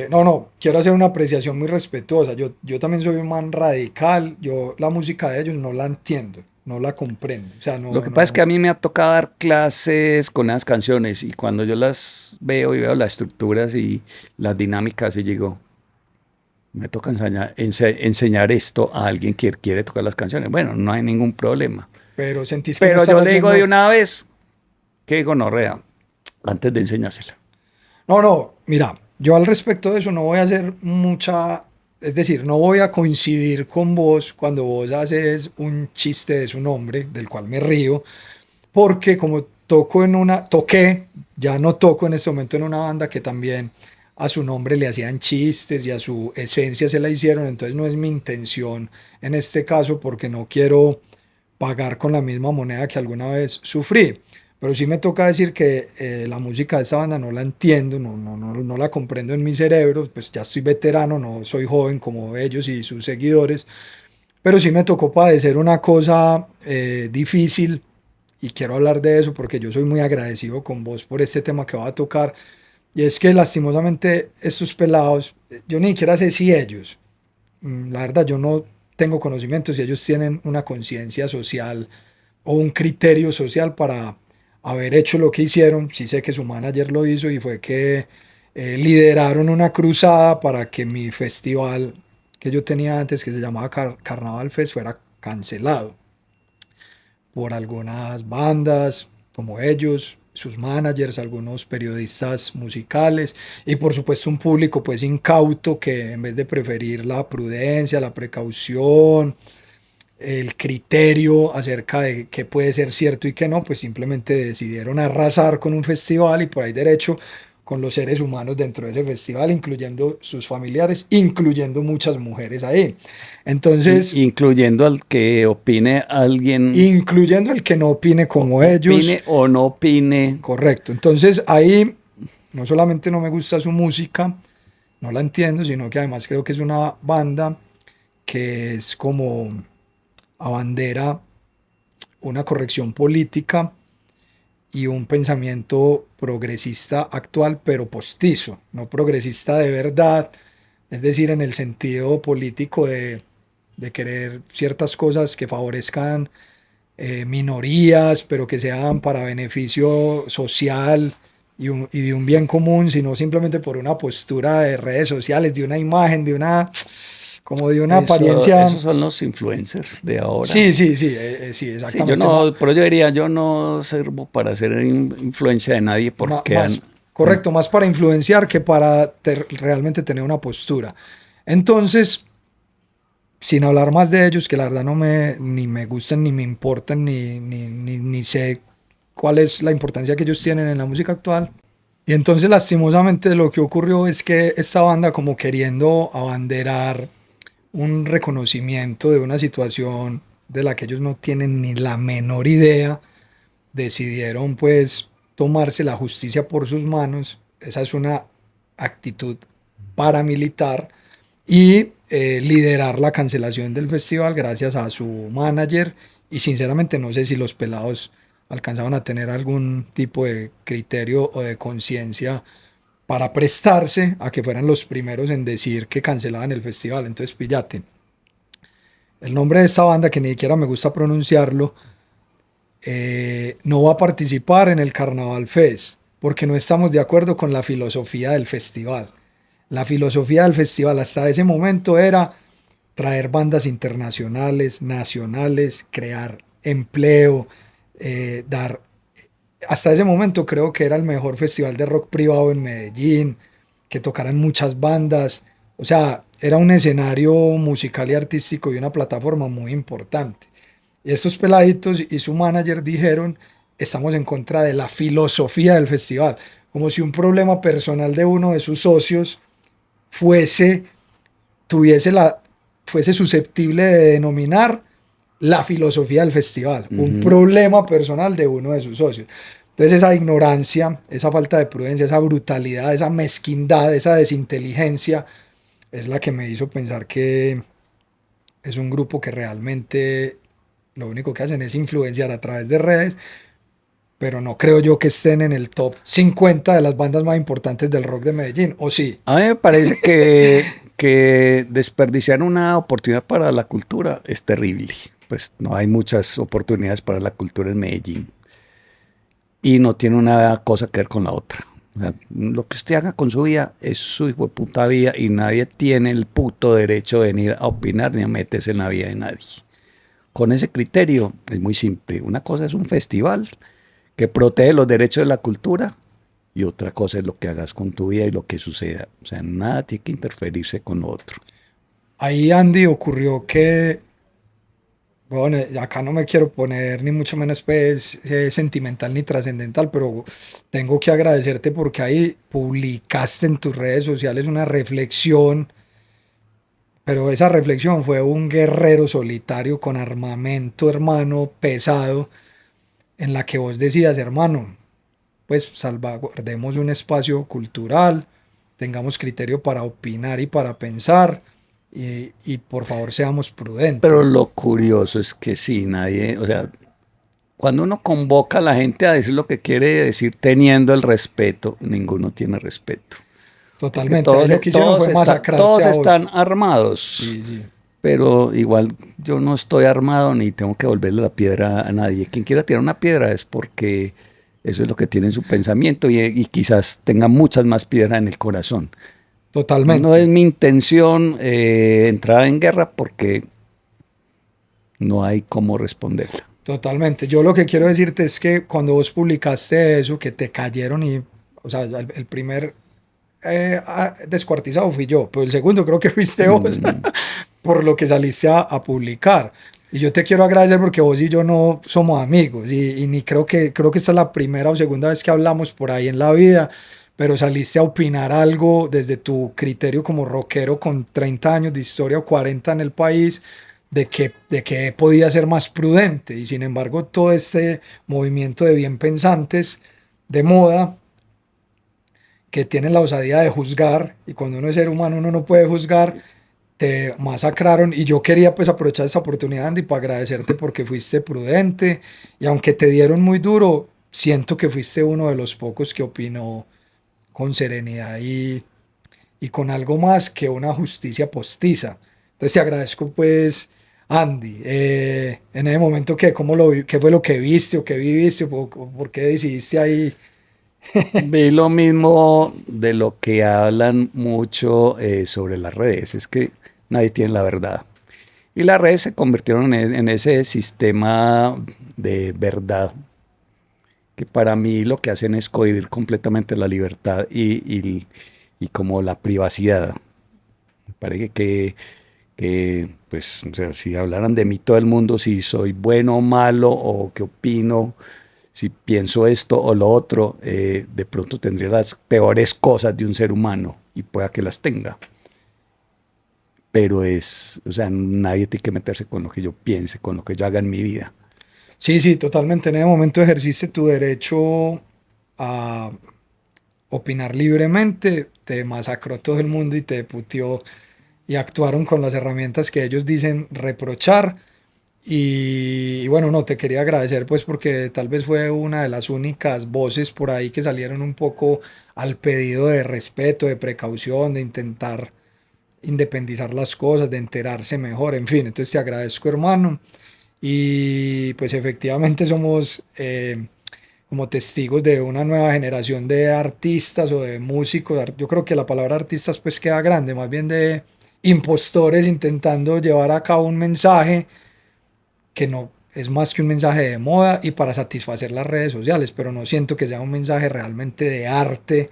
S1: No, no, quiero hacer una apreciación muy respetuosa. Yo también soy un man radical. Yo la música de ellos no la entiendo, no la comprendo. O sea,
S2: Lo
S1: no,
S2: que pasa es que
S1: no.
S2: a mí me ha tocado dar clases con las canciones y cuando yo las veo y veo las estructuras y las dinámicas y digo, me toca enseñar esto a alguien que quiere tocar las canciones. Bueno, no hay ningún problema.
S1: Pero sentís que no
S2: Pero
S1: estás
S2: yo le digo de
S1: haciendo.
S2: una vez que gonorrea antes de enseñársela.
S1: No, no, mira, yo al respecto de eso no voy a hacer mucha, es decir, no voy a coincidir con vos cuando vos haces un chiste de su nombre, del cual me río, porque como toqué, ya no toco en este momento en una banda que también a su nombre le hacían chistes y a su esencia se la hicieron, entonces no es mi intención en este caso porque no quiero pagar con la misma moneda que alguna vez sufrí. Pero sí me toca decir que la música de esta banda no la entiendo, no la comprendo en mi cerebro, pues ya estoy veterano, no soy joven como ellos y sus seguidores, pero sí me tocó padecer una cosa difícil y quiero hablar de eso porque yo soy muy agradecido con vos por este tema que va a tocar. Y es que lastimosamente estos pelados, yo ni siquiera sé si ellos, la verdad yo no tengo conocimiento si ellos tienen una conciencia social o un criterio social para haber hecho lo que hicieron. Sí sé que su manager lo hizo y fue que lideraron una cruzada para que mi festival que yo tenía antes, que se llamaba Carnaval Fest, fuera cancelado por algunas bandas como ellos, sus managers, algunos periodistas musicales y por supuesto un público pues incauto que en vez de preferir la prudencia, la precaución, el criterio acerca de qué puede ser cierto y qué no, pues simplemente decidieron arrasar con un festival y por ahí derecho con los seres humanos dentro de ese festival, incluyendo sus familiares, incluyendo muchas mujeres ahí. Entonces,
S2: Incluyendo al que opine alguien,
S1: incluyendo el que no opine como ellos,
S2: opine o no opine.
S1: correcto. Entonces ahí no solamente no me gusta su música, no la entiendo, sino que además creo que es una banda que es como abandera una corrección política y un pensamiento progresista actual, pero postizo, no progresista de verdad, es decir, en el sentido político de querer ciertas cosas que favorezcan minorías, pero que sean para beneficio social y de un bien común, sino simplemente por una postura de redes sociales, de una imagen, como de una apariencia.
S2: Esos son los influencers de ahora.
S1: Sí, sí, sí, sí,
S2: Sí, yo
S1: exactamente.
S2: no, pero yo diría, yo no sirvo para ser influencia de nadie porque
S1: Más, correcto, más para influenciar que para realmente tener una postura. Entonces, sin hablar más de ellos, que la verdad ni me gustan, ni me importan, ni sé cuál es la importancia que ellos tienen en la música actual. Y entonces, lastimosamente, lo que ocurrió es que esta banda, como queriendo abanderar un reconocimiento de una situación de la que ellos no tienen ni la menor idea, decidieron pues tomarse la justicia por sus manos. Esa es una actitud paramilitar y liderar la cancelación del festival gracias a su manager y sinceramente no sé si los pelados alcanzaban a tener algún tipo de criterio o de conciencia para prestarse a que fueran los primeros en decir que cancelaban el festival. Entonces, píllate. El nombre de esta banda, que ni siquiera me gusta pronunciarlo, no va a participar en el Carnaval Fest porque no estamos de acuerdo con la filosofía del festival. La filosofía del festival hasta ese momento era traer bandas internacionales, nacionales, crear empleo, dar. Hasta ese momento creo que era el mejor festival de rock privado en Medellín, que tocaran muchas bandas. O sea, era un escenario musical y artístico y una plataforma muy importante. Y estos peladitos y su manager dijeron, estamos en contra de la filosofía del festival, como si un problema personal de uno de sus socios fuese, tuviese la, fuese susceptible de denominar la filosofía del festival, un
S2: ujú.
S1: problema personal de uno de sus socios. Entonces esa ignorancia, esa falta de prudencia, esa brutalidad, esa mezquindad, esa desinteligencia es la que me hizo pensar que es un grupo que realmente lo único que hacen es influenciar a través de redes, pero no creo yo que estén en el top 50 de las bandas más importantes del rock de Medellín, ¿o sí?
S2: A mí me parece que desperdiciar una oportunidad para la cultura es terrible. Pues no hay muchas oportunidades para la cultura en Medellín y no tiene una cosa que ver con la otra. O sea, lo que usted haga con su vida es su hijo de puta vida y nadie tiene el puto derecho de venir a opinar ni a meterse en la vida de nadie. Con ese criterio es muy simple. Una cosa es un festival que protege los derechos de la cultura y otra cosa es lo que hagas con tu vida y lo que suceda. O sea, nada tiene que interferirse con lo otro.
S1: Ahí, Andy, ocurrió que, bueno, acá no me quiero poner ni mucho menos pues, sentimental ni trascendental, pero tengo que agradecerte porque ahí publicaste en tus redes sociales una reflexión, pero esa reflexión fue un guerrero solitario con armamento, hermano, pesado, en la que vos decías, hermano, pues salvaguardemos un espacio cultural, tengamos criterio para opinar y para pensar, y por favor seamos
S2: Pero
S1: prudentes.
S2: lo curioso es que sí, nadie, o sea, cuando uno convoca a la gente a decir lo que quiere decir teniendo el respeto, ninguno tiene respeto. Porque
S1: Totalmente, ahí lo que hicieron fue masacrarte
S2: todos
S1: a vos.
S2: están armados,
S1: Sí, sí,
S2: pero igual yo no estoy armado ni tengo que volverle la piedra a nadie. Quien quiera tirar una piedra es porque eso es lo que tiene en su pensamiento y quizás tenga muchas más piedras en el corazón. No es
S1: totalmente,
S2: mi intención entrar en guerra porque no hay cómo responderla.
S1: totalmente. Yo lo que quiero decirte es que cuando vos publicaste eso, que te cayeron y, o sea, el primer descuartizado fui yo, pero el segundo creo que fuiste vos,
S2: Mm,
S1: por lo que saliste a publicar. Y yo te quiero agradecer porque vos y yo no somos amigos y ni creo que esta es la primera o segunda vez que hablamos por ahí en la vida, pero saliste a opinar algo desde tu criterio como rockero con 30 años de historia o 40 en el país, de que podía ser más prudente. Y sin embargo, todo este movimiento de bien pensantes de moda que tienen la osadía de juzgar, y cuando uno es ser humano uno no puede juzgar, te masacraron. Y yo quería pues aprovechar esta oportunidad, Andy, para agradecerte porque fuiste prudente, y aunque te dieron muy duro, siento que fuiste uno de los pocos que opinó con serenidad y con algo más que una justicia postiza. Entonces te agradezco pues, Andy. En ese momento, ¿qué fue lo que viste o qué viviste o por qué decidiste ahí?
S2: Vi lo mismo de lo que hablan mucho sobre las redes, es que nadie tiene la verdad. Y las redes se convirtieron en ese sistema de verdad, que para mí lo que hacen es cohibir completamente la libertad y como la privacidad. Me parece pues, o sea, si hablaran de mí todo el mundo, si soy bueno o malo, o qué opino, si pienso esto o lo otro, de pronto tendría las peores cosas de un ser humano y pueda que las tenga. Pero o sea, nadie tiene que meterse con lo que yo piense, con lo que yo haga en mi vida.
S1: Sí, sí, totalmente. En ese momento ejerciste tu derecho a opinar libremente, te masacró todo el mundo y te puteó y actuaron con las herramientas que ellos dicen reprochar. Y bueno, no, te quería agradecer pues porque tal vez fue una de las únicas voces por ahí que salieron un poco al pedido de respeto, de precaución, de intentar independizar las cosas, de enterarse mejor, en fin. Entonces te agradezco, hermano. Y pues efectivamente somos como testigos de una nueva generación de artistas o de músicos. Yo creo que la palabra artistas pues queda grande, más bien de impostores intentando llevar a cabo un mensaje que no es más que un mensaje de moda y para satisfacer las redes sociales, pero no siento que sea un mensaje realmente de arte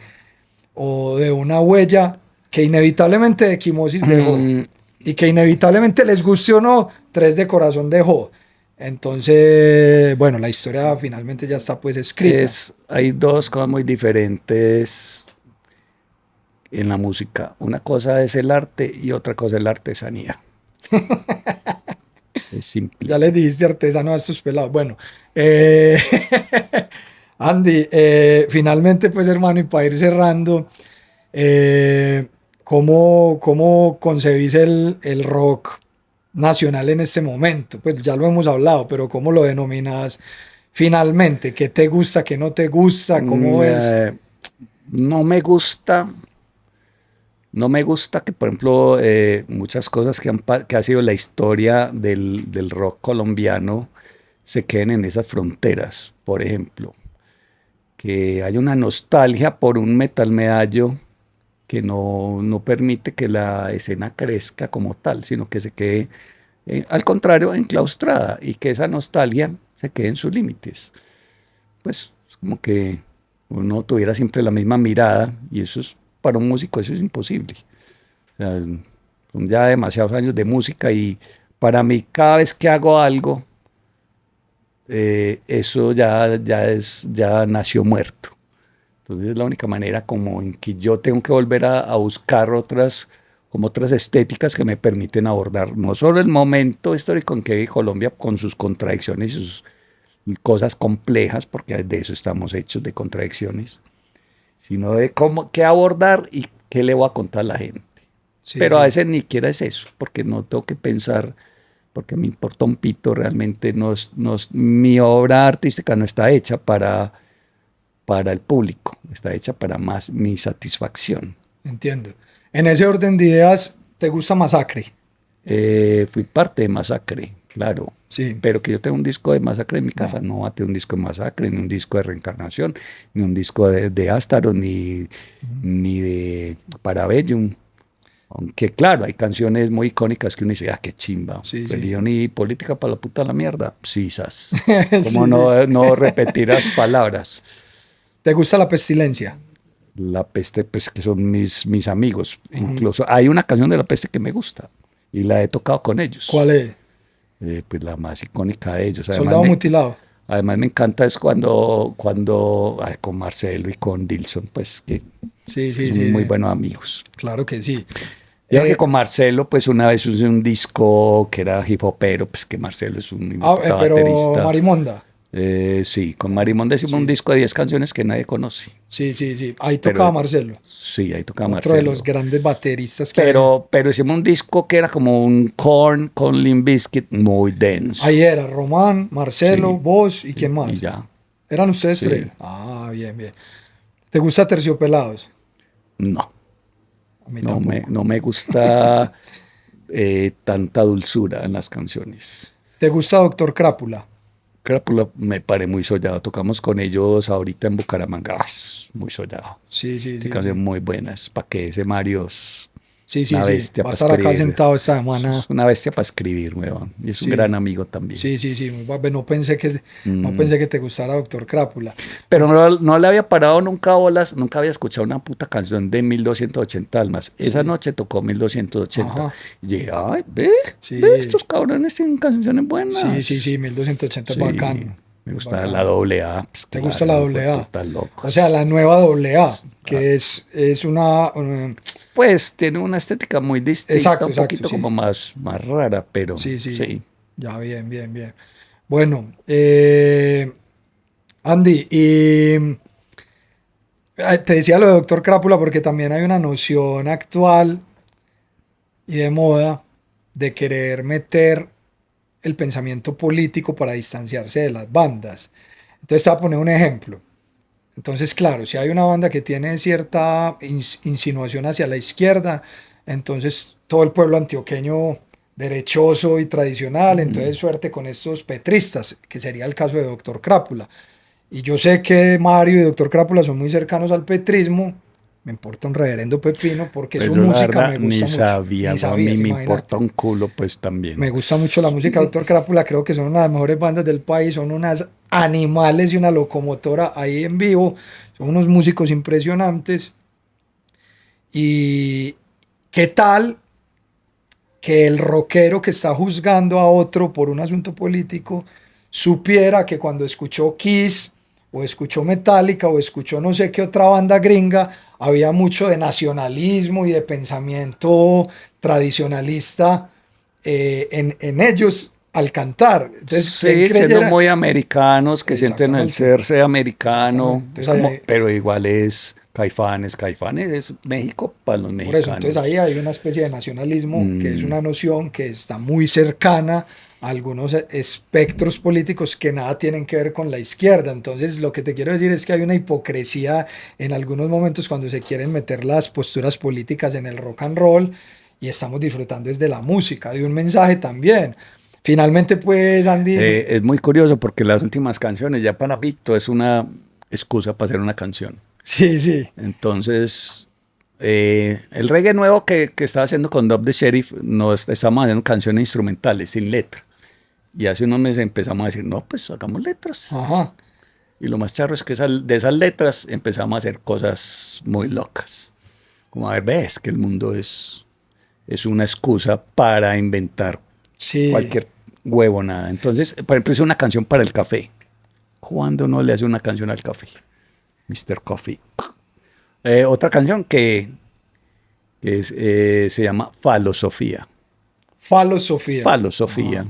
S1: o de una huella que inevitablemente Equimosis dejó
S2: Mm,
S1: y que inevitablemente les guste o no, Tres de Corazón dejó. Entonces, bueno, la historia finalmente ya está pues escrita.
S2: hay dos cosas muy diferentes en la música. Una cosa es el arte y otra cosa es la artesanía. Es simple.
S1: Ya les dijiste artesano a estos pelados. Bueno, Andy, finalmente, pues hermano, y para ir cerrando, ¿cómo concebís el rock nacional en este momento? Pues ya lo hemos hablado, pero ¿cómo lo denominas finalmente? ¿Qué te gusta, qué no te gusta? ¿Cómo ves?
S2: No me gusta, no me gusta que, por ejemplo, muchas cosas que ha sido la historia del rock colombiano se queden en esas fronteras. Por ejemplo, que hay una nostalgia por un metal medallo que no permite que la escena crezca como tal, sino que se quede, al contrario, enclaustrada y que esa nostalgia se quede en sus límites. Pues es como que uno tuviera siempre la misma mirada y eso es, para un músico eso es imposible. O sea, son ya demasiados años de música y para mí cada vez que hago algo, eso ya nació muerto. Entonces es la única manera como en que yo tengo que volver a buscar como otras estéticas que me permiten abordar no solo el momento histórico en que vive Colombia con sus contradicciones y sus cosas complejas, porque de eso estamos hechos, de contradicciones, sino de qué abordar y qué le voy a contar a la gente.
S1: Sí,
S2: Pero a
S1: sí,
S2: veces ni siquiera es eso, porque no tengo que pensar, porque me importa un pito, realmente mi obra artística no está hecha para el público, está hecha para más mi satisfacción.
S1: entiendo. En ese orden de ideas, ¿te gusta Masacre?
S2: Fui parte de Masacre, claro,
S1: Sí,
S2: pero que yo tenga un disco de Masacre en mi
S1: no.
S2: casa, no va a tener un disco de Masacre, ni un disco de Reencarnación, ni un disco de Ástaro,
S1: Ujú.
S2: ni de Parabellum. Aunque claro, hay canciones muy icónicas que uno dice, ah, qué chimba,
S1: Sí, sí.
S2: religión y política para la puta la mierda. Sí, sas. ¿Cómo
S1: Sí, sí.
S2: no repetir las palabras?
S1: ¿Te gusta La Pestilencia?
S2: La Peste, pues que son mis amigos.
S1: Ujú.
S2: Incluso hay una canción de La Peste que me gusta y la he tocado con ellos.
S1: ¿Cuál es?
S2: Pues la más icónica de ellos.
S1: Soldado Mutilado.
S2: Además me encanta es ay, con Marcelo y con Dilson, pues que
S1: Sí, sí,
S2: son
S1: sí,
S2: muy
S1: sí.
S2: buenos amigos.
S1: Claro que sí.
S2: Yo creo que
S1: Eh,
S2: con Marcelo, pues una vez hice un disco que era hip hopero, pues que Marcelo es un puta
S1: pero
S2: baterista.
S1: Marimonda.
S2: Sí, con Marimón hicimos un
S1: Sí,
S2: disco de 10 canciones que nadie conoce.
S1: sí, sí, sí. Ahí tocaba
S2: Pero
S1: Marcelo,
S2: sí, ahí tocaba
S1: otro de los
S2: Marcelo.
S1: grandes bateristas que hay.
S2: Pero hicimos un disco que era como un Korn con Limp Bizkit muy denso.
S1: Ahí era Román, Marcelo,
S2: Sí,
S1: vos y quién
S2: sí, y
S1: más.
S2: ya.
S1: ¿Eran ustedes tres?
S2: Sí,
S1: Ah, bien, bien. ¿Te gusta Terciopelados?
S2: no,
S1: A mí tampoco.
S2: no me gusta tanta dulzura en las canciones.
S1: ¿Te gusta Doctor Crápula?
S2: Crápula me paré muy sollado. Tocamos con ellos ahorita en Bucaramanga. Muy sollado.
S1: Sí, sí,
S2: Qué
S1: sí, sí.
S2: canción muy buenas. ¿Para qué ese Mario es
S1: Sí, sí,
S2: una
S1: sí.
S2: bestia
S1: Va a
S2: para
S1: estar acá
S2: escribir?
S1: sentado esta
S2: Es
S1: semana.
S2: una bestia para escribir, weón. Y es un
S1: Sí,
S2: gran amigo también.
S1: sí, sí, sí. No
S2: Mm.
S1: pensé que te gustara Doctor Crápula.
S2: Pero no le había parado nunca bolas, nunca había escuchado una puta canción de 1280 almas. Esa
S1: Sí.
S2: noche tocó 1280.
S1: Ajá.
S2: Y dije, ay, ve,
S1: Sí.
S2: estos cabrones tienen canciones
S1: Sí, sí,
S2: buenas.
S1: sí. 1280 es
S2: Sí,
S1: bacano.
S2: me
S1: Es
S2: gusta la
S1: bacano.
S2: doble A, pues
S1: ¿Te gusta la
S2: claro, fue
S1: doble A?
S2: puta
S1: O sea,
S2: locos.
S1: la nueva doble A,
S2: Ah,
S1: que es una.
S2: pues tiene una estética muy distinta,
S1: Exacto,
S2: un
S1: exacto,
S2: poquito como
S1: sí.
S2: más rara, pero
S1: Sí, sí.
S2: sí.
S1: Ya, bien, bien, bien. Bueno, Andy, y te decía lo de Doctor Crápula porque también hay una noción actual y de moda de querer meter el pensamiento político para distanciarse de las bandas. Entonces te voy a poner un ejemplo. Entonces, claro, si hay una banda que tiene cierta insinuación hacia la izquierda, entonces todo el pueblo antioqueño derechoso y tradicional,
S2: Mm.
S1: entonces suerte con estos petristas, que sería el caso de Doctor Crápula. Y yo sé que Mario y Doctor Crápula son muy cercanos al petrismo, me importa un reverendo pepino porque
S2: Pues
S1: su
S2: yo la
S1: música
S2: verdad
S1: me
S2: ni
S1: gusta mucho,
S2: sabía,
S1: ni
S2: a mí
S1: sabías,
S2: me importa
S1: imagínate.
S2: un culo, pues también.
S1: Me gusta mucho la música de Doctor Crápula, creo que son una de las mejores bandas del país, son unas animales y una locomotora ahí en vivo, son unos músicos impresionantes. ¿Y qué tal que el rockero que está juzgando a otro por un asunto político supiera que cuando escuchó Kiss o escuchó Metallica o escuchó no sé qué otra banda gringa, había mucho de nacionalismo y de pensamiento tradicionalista en ellos? al cantar. Entonces,
S2: Sí,
S1: ¿quién
S2: siendo
S1: creyera?
S2: muy americanos, que sienten el
S1: Exactamente.
S2: serse americano,
S1: Exactamente.
S2: es
S1: Entonces,
S2: como, pero igual es Caifanes, Caifanes es México para los
S1: por eso, entonces ahí
S2: mexicanos.
S1: hay una especie de nacionalismo que es
S2: Mm,
S1: una noción que está muy cercana a algunos espectros políticos que nada tienen que ver con la izquierda. Entonces, lo que te quiero decir es que hay una hipocresía en algunos momentos cuando se quieren meter las posturas políticas en el rock and roll y estamos disfrutando desde la música, de un mensaje también. Finalmente, pues, Andy,
S2: es muy curioso porque las últimas canciones, ya para mí, todo es una excusa para hacer una canción.
S1: sí, sí,
S2: Entonces, el reggae nuevo que estaba haciendo con Dub the Sheriff, estamos haciendo canciones instrumentales, sin letra. Y hace unos meses empezamos a decir, no, pues hagamos letras.
S1: ajá,
S2: Y lo más charro es que de esas letras empezamos a hacer cosas muy locas. Como a ver, ves que el mundo es una excusa para inventar
S1: sí,
S2: cualquier huevonada. Entonces, por ejemplo, hice una canción para el café. ¿Cuándo uno le hace una canción al café? Mr. Coffee. Otra canción se llama Falosofía.
S1: falosofía,
S2: Falosofía.
S1: ajá,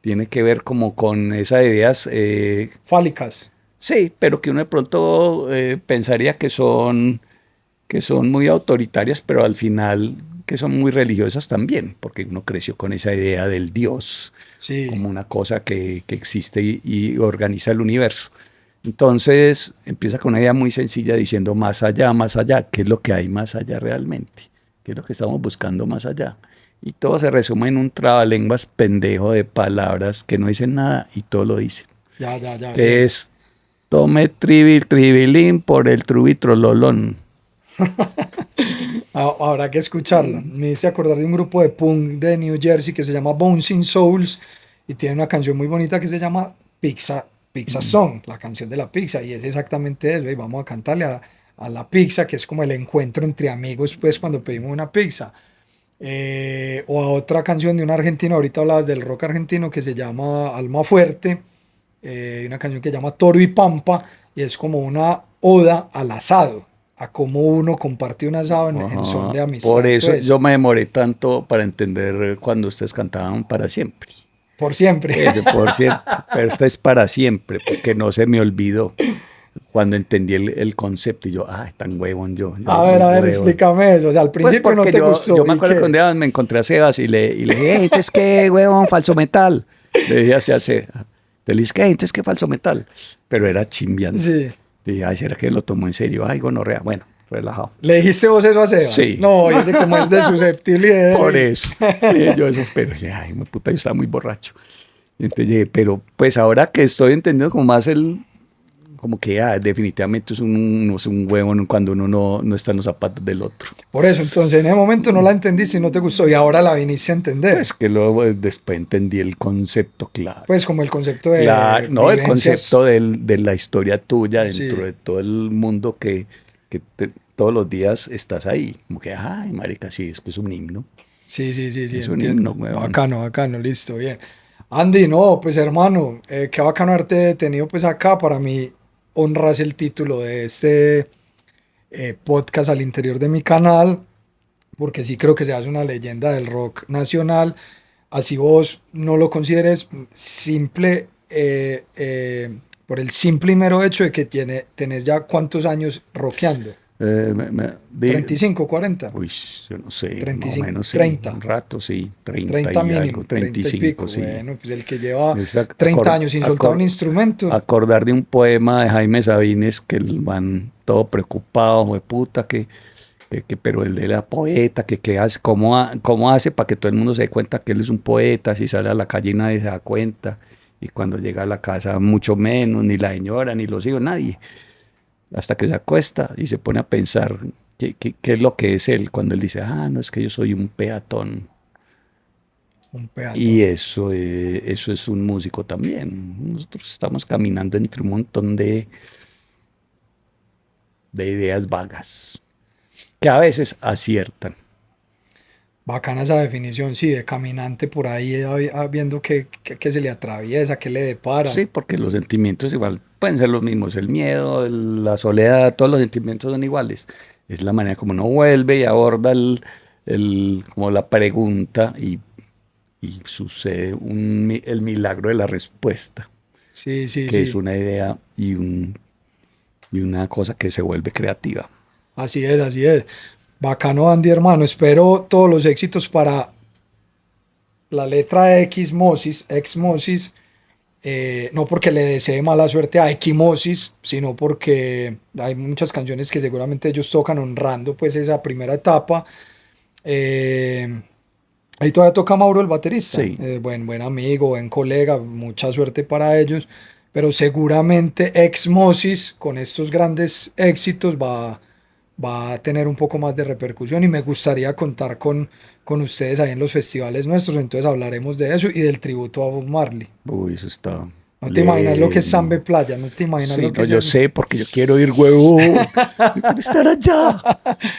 S2: Tiene que ver como con esas ideas,
S1: fálicas,
S2: sí, pero que uno de pronto pensaría que son muy autoritarias, pero al final que son muy religiosas también, porque uno creció con esa idea del Dios
S1: sí,
S2: como una cosa que existe y organiza el universo. Entonces empieza con una idea muy sencilla diciendo más allá, ¿qué es lo que hay más allá realmente? ¿Qué es lo que estamos buscando más allá? Y todo se resume en un trabalenguas pendejo de palabras que no dicen nada y todo lo dicen.
S1: ya, ya, ya,
S2: Que
S1: bien.
S2: es tome tribilín por el trubitrololón.
S1: Habrá que escucharla. Me hice acordar de un grupo de punk de New Jersey que se llama Bouncing Souls y tiene una canción muy bonita que se llama Pizza Song, la canción de la pizza, y es exactamente eso. Y vamos a cantarle a la pizza, que es como el encuentro entre amigos, pues cuando pedimos una pizza. O a otra canción de un argentino, ahorita hablabas del rock argentino que se llama Alma Fuerte, una canción que se llama Toro y Pampa, y es como una oda al asado, a cómo uno comparte un asado en son
S2: Ajá.
S1: de
S2: Por
S1: amistad,
S2: eso yo
S1: pues,
S2: me demoré tanto para entender cuando ustedes cantaban para siempre.
S1: por siempre.
S2: Por siempre, pero esta es para siempre, porque no se me olvidó cuando entendí el concepto. Y yo, ay, tan huevón yo muy
S1: A ver,
S2: huevón.
S1: explícame eso. O sea, al
S2: Pues
S1: principio no
S2: porque
S1: te
S2: yo
S1: gustó,
S2: me
S1: ¿y
S2: acuerdo que un
S1: qué?
S2: día me encontré a Sebas y le dije, hey, entonces qué, huevón, falso metal. Le dije así hace. Le dije, ¿qué? Entonces qué falso metal. Pero era chimbiando.
S1: Sí.
S2: Dije, ay, ¿será que lo tomó en serio? Ay, gonorrea. Bueno, relajado.
S1: ¿Le dijiste vos eso a Sebas?
S2: Sí,
S1: No, y ese como es de susceptibilidad.
S2: por eso. Yo eso, pero dije, ay, mi puta, yo estaba muy borracho. Y entonces dije, pero pues ahora que estoy entendiendo como más como que definitivamente no es un huevo cuando uno no está en los zapatos del otro.
S1: Por eso, entonces en ese momento no la entendiste y no te gustó y ahora la viniste a entender.
S2: Pues que luego después entendí el concepto, claro.
S1: Pues como el concepto
S2: Claro,
S1: de
S2: no, el
S1: vivencias.
S2: concepto de la historia tuya dentro
S1: Sí,
S2: de todo el mundo que todos los días estás ahí. Como que, ay, marica, sí, es que es un himno.
S1: sí, sí, sí, sí,
S2: Es un himno,
S1: entiendo.
S2: weón.
S1: Bacano, bacano, listo, bien. Andy, no, pues hermano, qué bacano haberte tenido pues acá. Para mí honras el título de este podcast al interior de mi canal, porque sí creo que se hace una leyenda del rock nacional. Así vos no lo consideres simple, por el simple y mero hecho de que tenés ya cuántos años rockeando. 35, 40,
S2: Uy, yo no sé, más o
S1: 35,
S2: menos sí,
S1: 30.
S2: un rato sí, 30
S1: 30
S2: y algo,
S1: mínimo,
S2: treinta y
S1: 30 y
S2: cinco
S1: pico.
S2: sí.
S1: Bueno, pues el que lleva
S2: Es
S1: 30 años sin soltar un instrumento.
S2: acordar de un poema de Jaime Sabines que el man todo preocupado, de puta, pero él era poeta, que hace, cómo hace para que todo el mundo se dé cuenta que él es un poeta, si sale a la calle nadie se da cuenta, y cuando llega a la casa mucho menos, ni la señora, ni los hijos, nadie, hasta que se acuesta y se pone a pensar qué es lo que es él, cuando él dice, no, es que yo soy un peatón.
S1: Un
S2: Y
S1: peatón.
S2: eso es un músico también. Nosotros estamos caminando entre un montón de ideas vagas que a veces aciertan.
S1: Bacana esa definición, sí, de caminante por ahí, viendo qué se le atraviesa, qué le depara.
S2: Sí, porque los sentimientos igual pueden ser los mismos. El miedo, la soledad, todos los sentimientos son iguales. Es la manera como uno vuelve y aborda como la pregunta y y sucede el milagro de la respuesta,
S1: Sí, sí,
S2: que es
S1: sí.
S2: una idea y una cosa que se vuelve creativa.
S1: Así es, así es. Bacano, Andy, hermano. Espero todos los éxitos para la letra X Mosis, ex Mosis. No porque le desee mala suerte a Equimosis, sino porque hay muchas canciones que seguramente ellos tocan honrando pues esa primera etapa. Eh, Ahí todavía toca Mauro el baterista,
S2: Sí,
S1: buen amigo, buen colega, mucha suerte para ellos, pero seguramente Exmosis con estos grandes éxitos va a tener un poco más de repercusión y me gustaría contar con ustedes ahí en los festivales nuestros, entonces hablaremos de eso y del tributo a Bob Marley.
S2: uy, eso está.
S1: No te imaginas lo que es
S2: No.
S1: Sambe Playa, no te imaginas
S2: Sí,
S1: lo que
S2: no,
S1: es
S2: yo
S1: el...
S2: sé porque yo quiero ir, huevón. Yo quiero estar allá.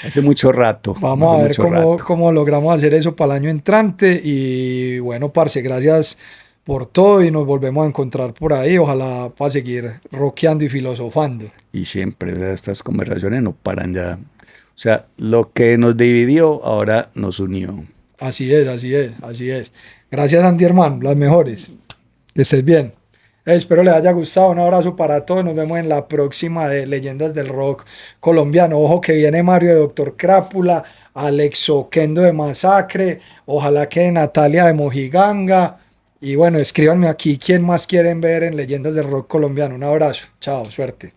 S2: Hace mucho rato,
S1: Vamos
S2: hace
S1: a ver
S2: mucho rato.
S1: cómo logramos hacer eso para el año entrante. Y bueno, parce, gracias por todo y nos volvemos a encontrar por ahí. Ojalá para seguir rockeando y filosofando.
S2: Y siempre, ¿verdad? Estas conversaciones no paran ya. O sea, lo que nos dividió ahora nos unió.
S1: Así es, así es, así es. Gracias, Andy, hermano, las mejores. Que estés bien. Espero les haya gustado. Un abrazo para todos. Nos vemos en la próxima de Leyendas del Rock colombiano. Ojo que viene Mario de Doctor Crápula, Alex Oquendo de Masacre. Ojalá que Natalia de Mojiganga. Y bueno, escríbanme aquí quién más quieren ver en Leyendas del Rock colombiano. Un abrazo. Chao, suerte.